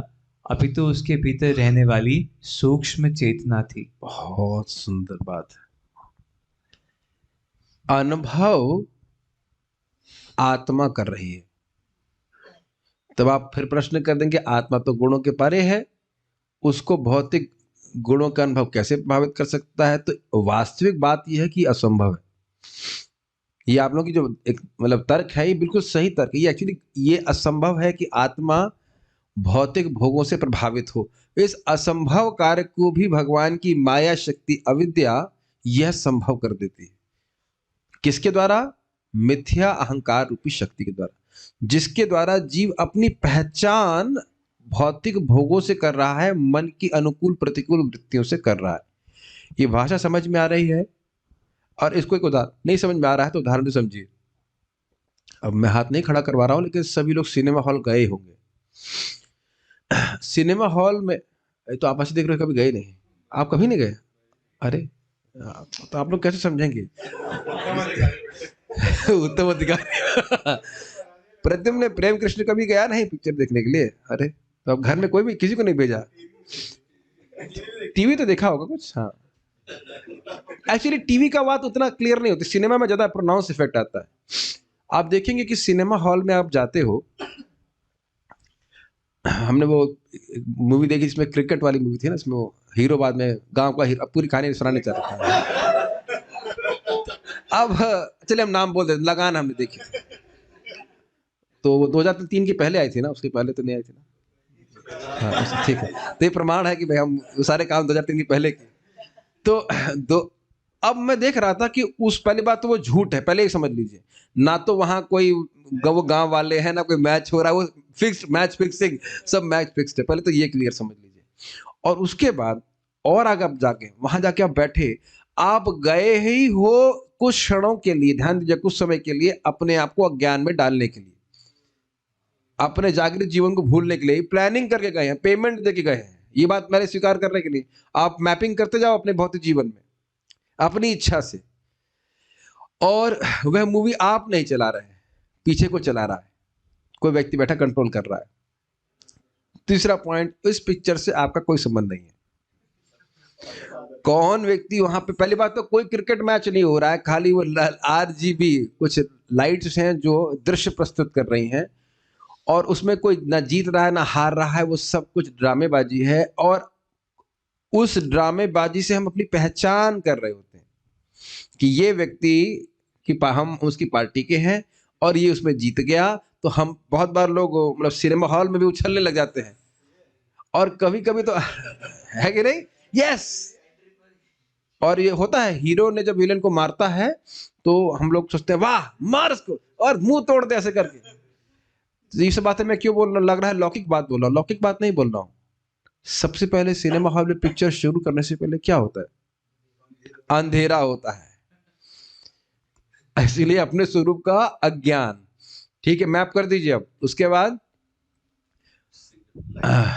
अपितु उसके भीतर रहने वाली सूक्ष्म चेतना थी। बहुत सुंदर बात है। अनुभव आत्मा कर रही है। तब आप फिर प्रश्न कर देंगे, आत्मा तो गुणों के परे है, उसको भौतिक गुणों का अनुभव कैसे प्रभावित कर सकता है? तो वास्तविक बात यह है कि असंभव है। ये आप लोगों की जो एक मतलब तर्क है, ये बिल्कुल सही तर्क है। ये एक्चुअली ये असंभव है कि आत्मा भौतिक भोगों से प्रभावित हो। इस असंभव कार्य को भी भगवान की माया शक्ति अविद्या यह संभव कर देती है। किसके द्वारा? मिथ्या अहंकार रूपी शक्ति के द्वारा, जिसके द्वारा जीव अपनी पहचान भौतिक भोगों से कर रहा है, मन की अनुकूल प्रतिकूल वृत्तियों से कर रहा है। ये भाषा समझ में आ रही है? और इसको एक उदाहरण नहीं समझ में आ रहा है तो उदाहरण से समझिए। अब मैं हाथ नहीं खड़ा करवा रहा हूं, लेकिन सभी लोग सिनेमा हॉल गए होंगे। सिनेमा हॉल में तो आप ऐसे देख रहे हो, कभी गए नहीं? आप कभी नहीं गए? अरे तो आप लोग कैसे समझेंगे? उत्तम अधिकारी। प्रद्युम्न प्रेम कृष्ण कभी गया नहीं पिक्चर देखने के लिए? अरे तो अब घर में कोई भी किसी को नहीं भेजा? टीवी तो देखा होगा कुछ? हाँ, एक्चुअली टीवी का बात उतना क्लियर नहीं होती, सिनेमा में ज्यादा प्रोनाउंस इफेक्ट आता है। आप देखेंगे कि सिनेमा हॉल में आप जाते हो, हमने वो मूवी देखी जिसमें क्रिकेट वाली मूवी थी ना, इसमें वो हीरो बाद में गांव का हीरो, अब पूरी कहानी सुनाने चल रहा है। अब चलिए हम नाम बोल देते, लगान हमने देखी थी। तो वो 2003 की पहले आई थी ना, उसके पहले तो नहीं आई थी ना? हाँ ठीक है, तो ये प्रमाण है कि भाई हम सारे काम 2003 की पहले की। तो अब मैं देख रहा था कि उस पहली बात तो वो झूठ है, पहले ही समझ लीजिए। ना तो वहां कोई वो गांव वाले हैं, ना कोई मैच हो रहा है, वो फिक्स्ड मैच, फिक्सिंग, सब मैच फिक्स्ड है, पहले तो ये क्लियर समझ लीजिए। और उसके बाद और आगे आप जाके वहां जाके आप बैठे, आप गए ही हो कुछ क्षणों के लिए, ध्यान दीजिए, कुछ समय के लिए अपने आप को अज्ञान में डालने के लिए, अपने जागृत जीवन को भूलने के लिए प्लानिंग करके गए हैं, पेमेंट दे के गए हैं, ये बात मैंने स्वीकार करने के लिए। आप मैपिंग करते जाओ अपने भौतिक जीवन में अपनी इच्छा से, और वह मूवी आप नहीं चला रहे हैं, पीछे को चला रहा है, कोई व्यक्ति बैठा कंट्रोल कर रहा है। तीसरा पॉइंट, इस पिक्चर से आपका कोई संबंध नहीं है। कौन व्यक्ति वहां पे, पहली बात तो कोई क्रिकेट मैच नहीं हो रहा है, खाली वो RGB कुछ लाइट्स हैं जो दृश्य प्रस्तुत कर रही हैं, और उसमें कोई ना जीत रहा है ना हार रहा है, वो सब कुछ ड्रामेबाजी है। और उस ड्रामेबाजी से हम अपनी पहचान कर रहे होते हैं कि ये व्यक्ति कि हम उसकी पार्टी के हैं और ये उसमें जीत गया। तो हम बहुत बार लोग मतलब सिनेमा हॉल में भी उछलने लग जाते हैं, और कभी कभी तो है कि नहीं? यस। और ये होता है, हीरो ने जब विलेन को मारता है तो हम लोग सोचते हैं वाह मार उसको और मुंह तोड़ दे ऐसे करके। तो ये सब बातें मैं क्यों बोल रहा हूँ? लग रहा है लौकिक बात बोल रहा हूँ, लौकिक बात नहीं बोल रहा हूँ। सबसे पहले सिनेमा हॉल में पिक्चर शुरू करने से पहले क्या होता है? अंधेरा होता है, इसीलिए अपने स्वरूप का अज्ञान। ठीक है, मैप कर दीजिए। अब उसके बाद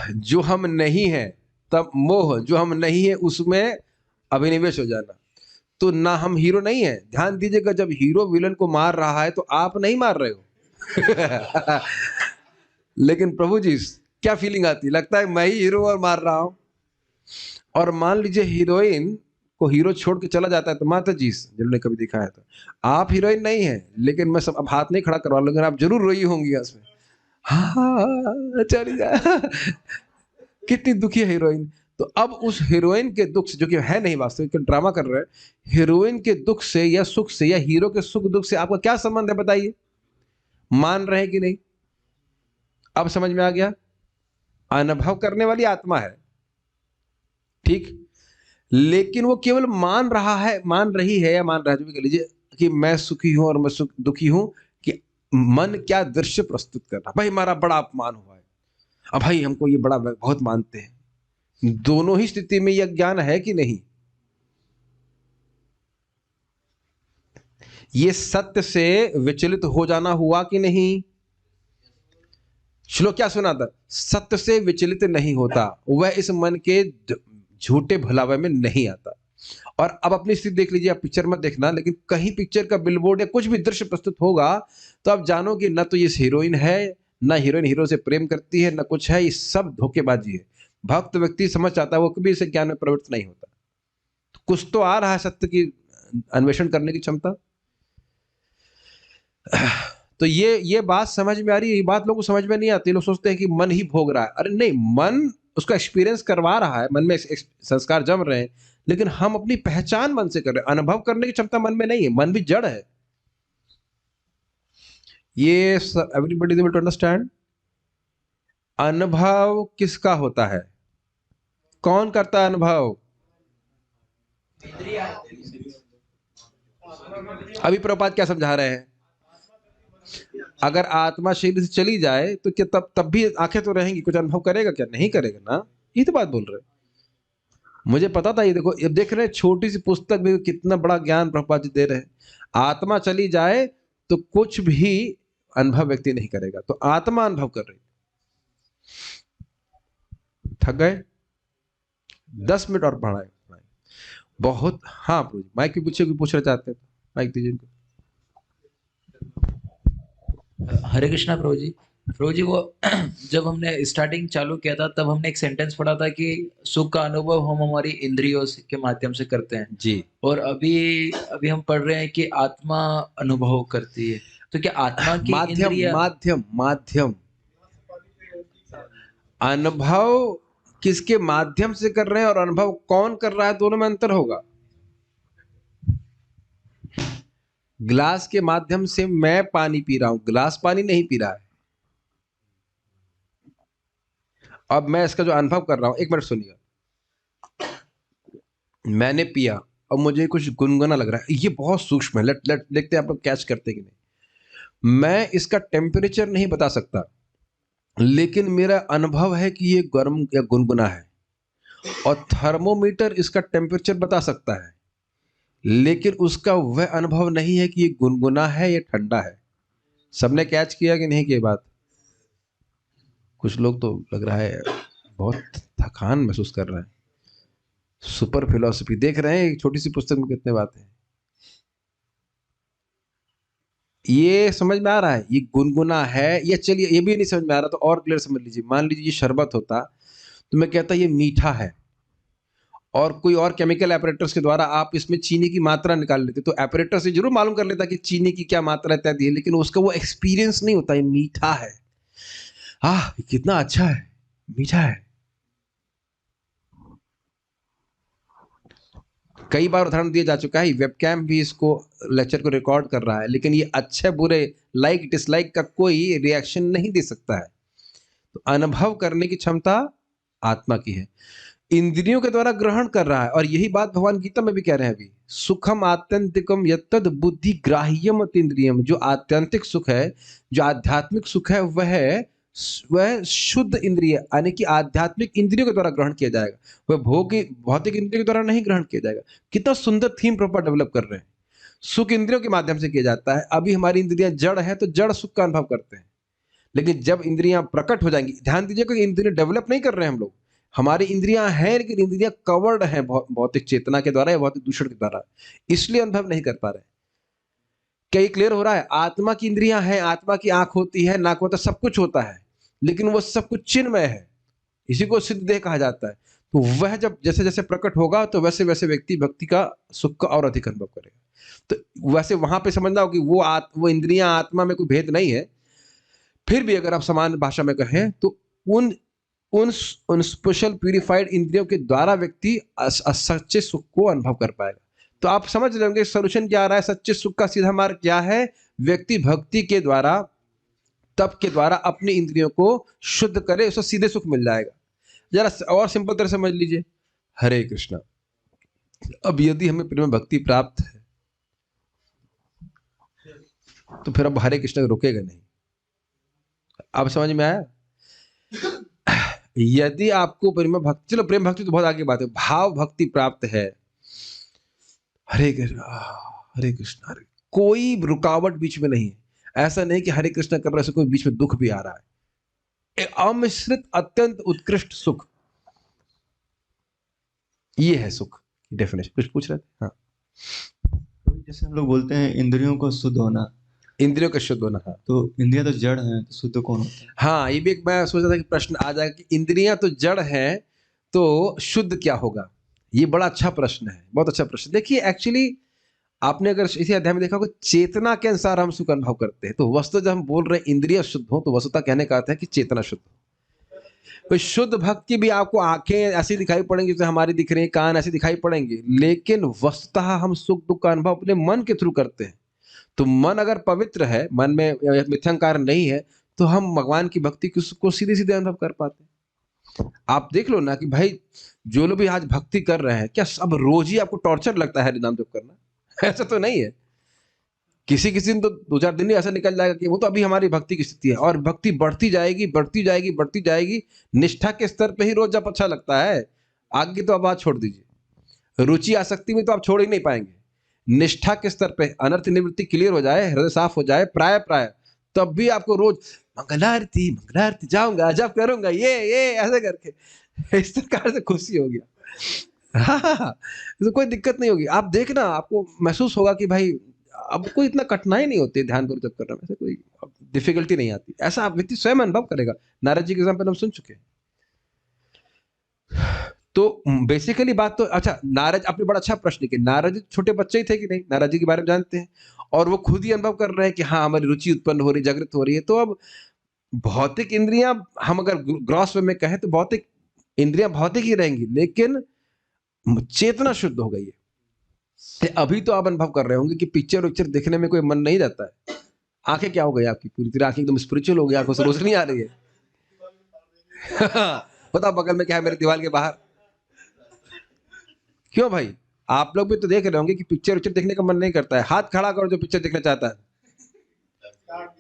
जो हम नहीं है, तब मोह, जो हम नहीं है उसमें अभिनिवेश हो जाना। तो ना हम हीरो नहीं है। ध्यान दीजिएगा, जब हीरो विलन को मार रहा है तो आप नहीं मार रहे हो लेकिन प्रभु जी क्या फीलिंग आती, लगता है मैं ही हीरो और मार रहा हूं। और मान लीजिए हीरोइन को हीरो छोड़ के चला जाता है, तो माता जी जिन्होंने कभी देखा है, तो आप हीरोइन नहीं है, लेकिन मैं सब अब हाथ नहीं खड़ा करवा लूंगा, आप जरूर रोई होंगी उसमें, हाँ चली जा कितनी दुखी है हीरोइन। तो अब उस हीरोइन के दुख से, जो कि है नहीं वास्तविक, ड्रामा कर रहे हैं, हीरोइन के दुख से या सुख से या हीरो के सुख दुख से आपका क्या संबंध है बताइए? मान रहे हैं कि नहीं? अब समझ में आ गया? अनुभव करने वाली आत्मा है, ठीक, लेकिन वो केवल मान रहा है, मान रही है या मान रहा है, जो भी कह लीजिए, कि मैं सुखी हूं और मैं दुखी हूं, कि मन क्या दृश्य प्रस्तुत कर रहा, भाई हमारा बड़ा अपमान हुआ है, अब भाई हमको ये बड़ा बहुत मानते हैं। दोनों ही स्थिति में यह ज्ञान है कि नहीं? ये सत्य से विचलित हो जाना हुआ कि नहीं? श्लोक क्या सुना था? सत्य से विचलित नहीं होता, वह इस मन के झूठे भुलावे में नहीं आता। और अब अपनी स्थिति देख लीजिए, आप पिक्चर मत देखना, लेकिन कहीं पिक्चर का बिलबोर्ड या कुछ भी दृश्य प्रस्तुत होगा तो आप जानो कि न तो ये हीरोइन है, ना हीरोइन हीरो से प्रेम करती है, ना कुछ है, ये सब धोखेबाजी है। भक्त व्यक्ति समझ चाहता है, वो कभी इसे ज्ञान में प्रवृत्त नहीं होता। तो कुछ तो आ रहा है सत्य की अन्वेषण करने की क्षमता। तो ये बात समझ में आ रही है। ये बात लोगों को समझ में नहीं आती। लोग सोचते हैं कि मन ही भोग रहा है। अरे नहीं, मन उसका एक्सपीरियंस करवा रहा है, मन में संस्कार जम रहे हैं, लेकिन हम अपनी पहचान मन से कर रहे हैं। अनुभव करने की क्षमता मन में नहीं है, मन भी जड़ है। ये everybody is able to understand. अनुभव किसका होता है? कौन करता है अनुभव? अभी प्रभुपाद क्या समझा रहे हैं? अगर आत्मा शरीर से चली जाए तो क्या तब भी आंखें तो रहेंगी, कुछ अनुभव करेगा क्या? नहीं करेगा ना। ये तो बात बोल रहे, मुझे पता था। ये देखो, ये देख रहे हैं, छोटी सी पुस्तक में कितना बड़ा ज्ञान प्रभुपाद जी दे रहे हैं। आत्मा चली जाए तो कुछ भी अनुभव व्यक्ति नहीं करेगा, तो आत्मा अनुभव कर रही। थक गए? 10 मिनट और पढ़ाए बहुत। हाँ माइक भी पूछे, पूछना चाहते हैं तो माइक दीजिए इनको। हरे कृष्णा प्रभु जी वो जब हमने स्टार्टिंग चालू किया था तब हमने एक सेंटेंस पढ़ा था कि सुख का अनुभव हम हमारी इंद्रियों के माध्यम से करते हैं, जी। और अभी अभी हम पढ़ रहे हैं कि आत्मा अनुभव करती है। तो क्या आत्मा की माध्यम इंद्रिया? माध्यम माध्यम अनुभव किसके माध्यम से कर रहे हैं और अनुभव कौन कर रहा है, दोनों में अंतर होगा। ग्लास के माध्यम से मैं पानी पी रहा हूं, ग्लास पानी नहीं पी रहा है। अब मैं इसका जो अनुभव कर रहा हूं, एक मिनट सुनिए। मैंने पिया और मुझे कुछ गुनगुना लग रहा है, ये बहुत सूक्ष्म है, लेट लेट देखते हैं आप लोग कैच करते कि नहीं। मैं इसका टेम्परेचर नहीं बता सकता, लेकिन मेरा अनुभव है कि ये गर्म या गुनगुना है। और थर्मोमीटर इसका टेम्परेचर बता सकता है, लेकिन उसका वह अनुभव नहीं है कि ये गुनगुना है या ठंडा है। सबने कैच किया कि नहीं की बात? कुछ लोग तो लग रहा है बहुत थकान महसूस कर रहे हैं। सुपर फिलॉसफी देख रहे हैं, एक छोटी सी पुस्तक में कितने बातें हैं। ये समझ में आ रहा है ये गुनगुना है, या चलिए ये भी नहीं समझ में आ रहा तो और क्लियर समझ लीजिए। मान लीजिए ये शरबत होता तो मैं कहता ये मीठा है, और कोई और केमिकल एपरेटर्स के द्वारा आप इसमें चीनी की मात्रा निकाल लेते, तो एपरेटर से जरूर मालूम कर लेता कि चीनी की क्या मात्रा इत्यादि है, लेकिन उसका वो एक्सपीरियंस नहीं होता। ये मीठा है, कितना अच्छा है, मीठा है। कई बार उदाहरण दिया जा चुका है, वेबकैम भी इसको लेक्चर को रिकॉर्ड कर रहा है, लेकिन ये अच्छे बुरे लाइक डिसलाइक का कोई रिएक्शन नहीं दे सकता है। तो अनुभव करने की क्षमता आत्मा की है, इंद्रियों के द्वारा ग्रहण कर रहा है। और यही बात भगवान गीता में भी कह रहे हैं अभी, सुखम आत्यंतिकम यत्तद बुद्धि ग्राह्यम अतीन्द्रियम। जो आत्यंतिक सुख है, जो आध्यात्मिक सुख है, वह शुद्ध इंद्रिय यानी कि आध्यात्मिक इंद्रियों के द्वारा ग्रहण किया जाएगा, वह भौतिक इंद्रियों के द्वारा नहीं ग्रहण किया जाएगा। कितना सुंदर थीम प्रॉपर डेवलप कर रहे हैं। सुख इंद्रियों के माध्यम से किया जाता है। अभी हमारी इंद्रियां जड़ है तो जड़ सुख का अनुभव करते हैं, लेकिन जब इंद्रियां प्रकट हो जाएंगी, ध्यान दीजिएगा कि इंद्रियां डेवलप नहीं कर रहे हैं हम लोग। हमारी इंद्रियां हैं, लेकिन इंद्रियां कवर्ड हैं भौतिक चेतना के द्वारा या भौतिक दूषण के द्वारा, इसलिए अनुभव नहीं कर पा रहे। क्या ये क्लियर हो रहा है? आत्मा की इंद्रियां हैं, आत्मा की आंख होती है, नाक होता है, सब कुछ होता है, लेकिन वो सब कुछ चिन्मय है। इसी को सिद्ध देह कहा जाता है। तो वह जब जैसे जैसे प्रकट होगा तो वैसे वैसे व्यक्ति भक्ति का सुख का और अधिक अनुभव करेगा। तो वैसे वहां पे समझना हो कि वो इंद्रियां आत्मा में कोई भेद नहीं है। फिर भी अगर आप समान भाषा में कहें तो उन उन स्पेशल प्यूरिफाइड इंद्रियों के द्वारा व्यक्ति सच्चे सुख को अनुभव कर पाएगा। तो आप समझ रहे होंगे सोल्यूशन क्या आ रहा है, सच्चे सुख का सीधा मार्ग क्या है? व्यक्ति भक्ति के द्वारा, तप के द्वारा अपनी इंद्रियों को शुद्ध करे, उसको सीधे सुख मिल जाएगा। जरा और सिंपल तरह समझ लीजिए, हरे कृष्णा। अब यदि हमें प्रेम भक्ति प्राप्त है तो फिर अब हरे कृष्ण रुकेगा नहीं। अब समझ में आया? यदि आपको प्रेम भक्ति, चलो प्रेम भक्ति तो बहुत आगे बात है, भाव भक्ति प्राप्त है, हरे कृष्ण हरे कृष्ण हरे, कोई रुकावट बीच में नहीं है। ऐसा नहीं कि हरे कृष्ण कर रहे से कोई बीच में दुख भी आ रहा है। एक अमिश्रित अत्यंत उत्कृष्ट सुख, ये है सुख की डेफिनेशन। कुछ पूछ रहे थे? हाँ, जैसे हम लोग बोलते हैं इंद्रियों को शुद्ध होना, इंद्रियों का शुद्ध होना। हाँ, तो इंद्रियां तो जड़ हैं, तो शुद्ध कौन होता है? हाँ, ये भी एक मैं सोच रहा था कि प्रश्न आ जाएगा कि इंद्रियां तो जड़ हैं तो शुद्ध क्या होगा। ये बड़ा अच्छा प्रश्न है, बहुत अच्छा प्रश्न। देखिए एक्चुअली आपने अगर इसी अध्याय में देखा होगा, चेतना के अनुसार हम सुख अनुभव करते हैं। तो वस्तु जब हम बोल रहे हैं इंद्रिय शुद्ध हो, तो वस्तुता कहने का अर्थ है कि चेतना शुद्ध हो। तो शुद्ध भक्ति भी आपको आंखें ऐसी दिखाई पड़ेंगी जैसे हमारी दिख रही हैं, कान ऐसे दिखाई पड़ेंगे, लेकिन वस्तुतः हम सुख दुख का अनुभव अपने मन के थ्रू करते हैं। तो मन अगर पवित्र है, मन में मिथ्यांकार नहीं है, तो हम भगवान की भक्ति को सीधे सीधे अनुभव कर पाते हैं। आप देख लो ना कि भाई जो लोग भी आज भक्ति कर रहे हैं, क्या अब रोज ही आपको टॉर्चर लगता है नाम जप करना? ऐसा तो नहीं है। किसी किसी दिन तो 2-4 दिन ही ऐसा निकल जाएगा कि वो तो अभी हमारी भक्ति की स्थिति है, और भक्ति बढ़ती जाएगी बढ़ती जाएगी बढ़ती जाएगी। निष्ठा के स्तर पे ही रोज जब अच्छा लगता है, आगे तो अब बात छोड़ दीजिए। रुचि आसक्ति में तो आप छोड़ ही नहीं पाएंगे। निष्ठा के स्तर पे अनर्थ निवृत्ति क्लियर हो जाए, हृदय साफ हो जाए, प्राय प्राय, तब भी आपको रोज मंगलारती मंगलारती जाऊंगा, जब करूंगा ये ऐसे करके इस प्रकार से खुशी हो गया। हाँ, तो कोई दिक्कत नहीं होगी। आप देखना, आपको महसूस होगा कि भाई अब कोई इतना कठिनाई नहीं होती है ध्यान गुरु जप करने में, ऐसे कोई डिफिकल्टी नहीं आती, ऐसा व्यक्ति स्वयं अनुभव करेगा। नारद जी के एग्जाम्पल हम सुन चुके हैं। तो बेसिकली बात तो अच्छा, नारद, आपने बड़ा अच्छा प्रश्न किया, नारद जी छोटे बच्चे ही थे कि नहीं, नारद जी के बारे में जानते हैं और वो खुद ही अनुभव कर रहे हैं कि हाँ हमारी रुचि उत्पन्न हो रही, जागृत हो रही है। तो अब भौतिक इंद्रियां, हम अगर ग्रॉस वे में कहें तो भौतिक इंद्रियां भौतिक ही रहेंगी, लेकिन चेतना शुद्ध हो गई है। अभी तो आप अनुभव कर रहे होंगे कि पिक्चर उच्चर देखने में कोई मन नहीं रहता है। आंखें क्या हो गई आपकी, पूरी तरह आंखें एकदम स्पिरिचुअल हो गई, आंखों से रोशनी आ रही है। पता बगल में क्या है मेरे दीवार के बाहर? क्यों भाई, आप लोग भी तो देख रहे होंगे कि पिक्चर उच्चर देखने का मन नहीं करता है। हाथ खड़ा करो जो पिक्चर देखना चाहता है।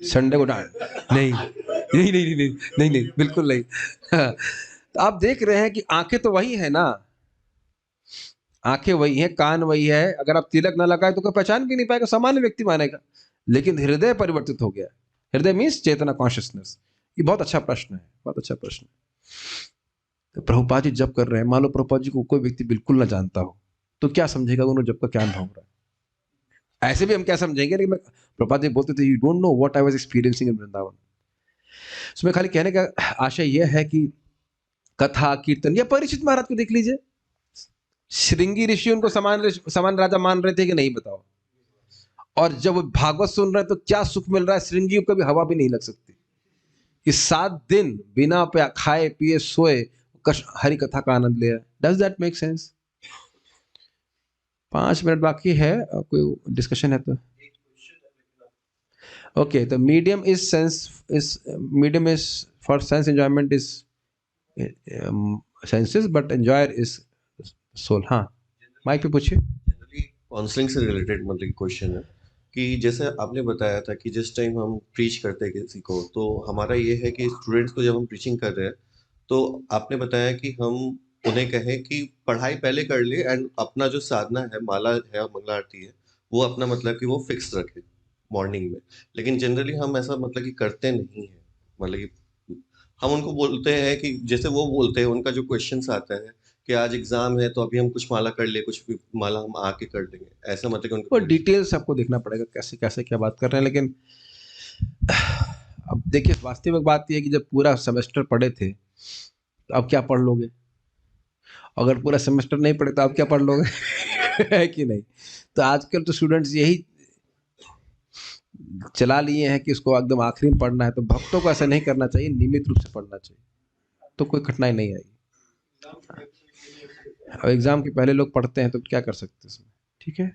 संडे को डांट नहीं नहीं नहीं नहीं नहीं नहीं, बिल्कुल नहीं। तो आप देख रहे हैं कि आंखें तो वही है ना, आंखें वही है, कान वही है। अगर आप तिलक ना लगाए तो कोई पहचान भी नहीं पाएगा, सामान्य व्यक्ति मानेगा। लेकिन हृदय परिवर्तित हो गया। हृदय मीन्स चेतना, कॉन्शियसनेस। ये बहुत अच्छा प्रश्न है, बहुत अच्छा प्रश्न है। तो प्रभुपाद जी जब कर रहे हैं, मान लो प्रभुपाद जी को कोई व्यक्ति बिल्कुल ना जानता हो, तो क्या समझेगा उन्होंने जब का क्या अनुभव हो रहा है? ऐसे भी हम क्या समझेंगे, लेकिन प्रभुपाद जी बोलते थे, you don't know what I was experiencing in Vrindavan. उसमें खाली कहने का आशय यह है कि कथा कीर्तन, या परीक्षित महाराज को देख लीजिए, श्रृंगी ऋषि उनको समान राजा मान रहे थे कि नहीं, बताओ? और जब वो भागवत सुन रहे हैं तो क्या सुख मिल रहा है, श्रृंगी को कभी हवा भी नहीं लग सकती। कि 7 दिन बिना खाए पिए सोए हरि कथा का आनंद लिया। Does that make sense? 5 minute बाकी है, कोई डिस्कशन है तो ओके। तो medium is for sense enjoyment is senses, but enjoyer is soul. हाँ, माइक पे पूछिए। जनरली काउंसलिंग से रिलेटेड मतलब क्वेश्चन है कि जैसे आपने बताया था कि जिस टाइम हम प्रीच करते हैं किसी को, तो हमारा ये है कि स्टूडेंट्स को जब हम प्रीचिंग कर रहे हैं तो आपने बताया कि हम उन्हें कहें कि पढ़ाई पहले कर ले एंड अपना जो साधना है, माला है और मंगला आरती है, वो अपना मतलब कि वो फिक्स रखे मॉर्निंग में। लेकिन जनरली हम ऐसा मतलब कि करते नहीं है। मतलब कि हम उनको बोलते हैं कि जैसे वो बोलते हैं, उनका जो क्वेश्चंस आता है कि आज एग्जाम है तो अभी हम कुछ माला कर ले, कुछ भी माला हम आके कर लेंगे, ऐसा मतलब कि उनको और डिटेल्स आपको देखना पड़ेगा कैसे कैसे क्या बात कर रहे हैं। लेकिन अब देखिए, वास्तविक बात यह है कि जब पूरा सेमेस्टर पढ़े थे तो अब क्या पढ़ लोगे? अगर पूरा सेमेस्टर नहीं पढ़े तो आप क्या पढ़ लोगे? है कि नहीं? तो आजकल तो स्टूडेंट्स यही चला लिए हैं कि उसको एकदम आखिरी में पढ़ना है। तो भक्तों को ऐसा नहीं करना चाहिए, नियमित रूप से पढ़ना चाहिए, तो कोई कठिनाई नहीं आएगी। अब एग्जाम के पहले लोग पढ़ते हैं तो क्या कर सकते हैं इसमें? ठीक है,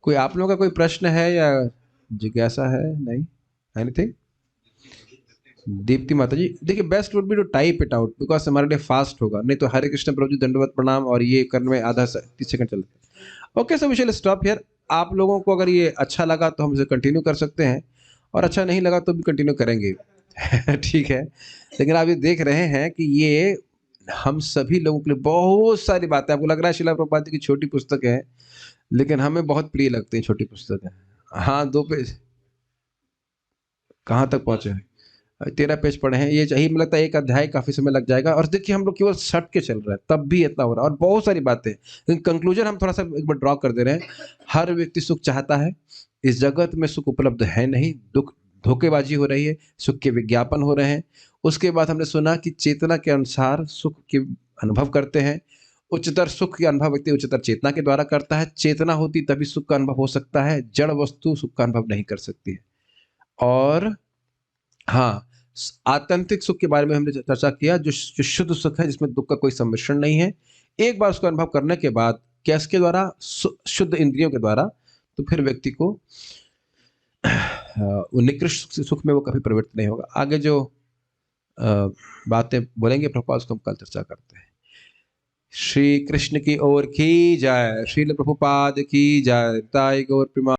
कोई आप लोगों का कोई प्रश्न है या जिज्ञासा है? नहीं, एनीथिंग? दीप्ति माता जी, देखिए best would be to type it out, because हमारे लिए फास्ट होगा। नहीं तो हरे कृष्ण प्रभु जी दंडवत प्रणाम और ये करने में आधा 30 सेकंड चलते हैं। Okay, so we shall stop here. आप लोगों को अगर ये अच्छा लगा तो हम इसे कंटिन्यू कर सकते हैं, और अच्छा नहीं लगा तो भी कंटिन्यू करेंगे। ठीक है, लेकिन आप ये देख रहे हैं कि ये हम सभी लोगों के लिए बहुत सारी बातें, आपको लग रहा है शिला प्रभुपाद जी की छोटी पुस्तक है, लेकिन हमें बहुत प्रिय लगती है छोटी पुस्तक है। हाँ, 2 पेज कहाँ तक पहुंचे? 13 पेज पढ़े हैं। ये चाहिए, मुझे लगता है एक अध्याय काफी समय लग जाएगा। और देखिए हम लोग केवल सट के चल रहे हैं, तब भी इतना हो रहा है, और बहुत सारी बातें। लेकिन कंक्लूजन हम थोड़ा सा एक बार ड्रॉ कर दे रहे हैं। हर व्यक्ति सुख चाहता है, इस जगत में सुख उपलब्ध है नहीं, दुख धोखेबाजी हो रही है, सुख के विज्ञापन हो रहे हैं। उसके बाद हमने सुना कि चेतना के अनुसार सुख के अनुभव करते हैं। उच्चतर सुख के अनुभव व्यक्ति उच्चतर चेतना के द्वारा करता है। चेतना होती तभी सुख का अनुभव हो सकता है, जड़ वस्तु सुख का अनुभव नहीं कर सकती है। और हाँ, आत्यंतिक सुख के बारे में हमने चर्चा किया, जो शुद्ध सुख है, जिसमें दुख का कोई सम्मिश्रण नहीं है। एक बार उसको अनुभव करने के बाद किसके द्वारा? शुद्ध इंद्रियों के द्वारा, तो फिर व्यक्ति को निकृष्ट सुख में वो कभी प्रवृत्त नहीं होगा। आगे जो बातें बोलेंगे प्रभुपाद, उसको हम कल चर्चा करते हैं। श्री कृष्ण की ओर की जय, श्रील प्रभुपाद की जय, ताई गौर प्रेमा।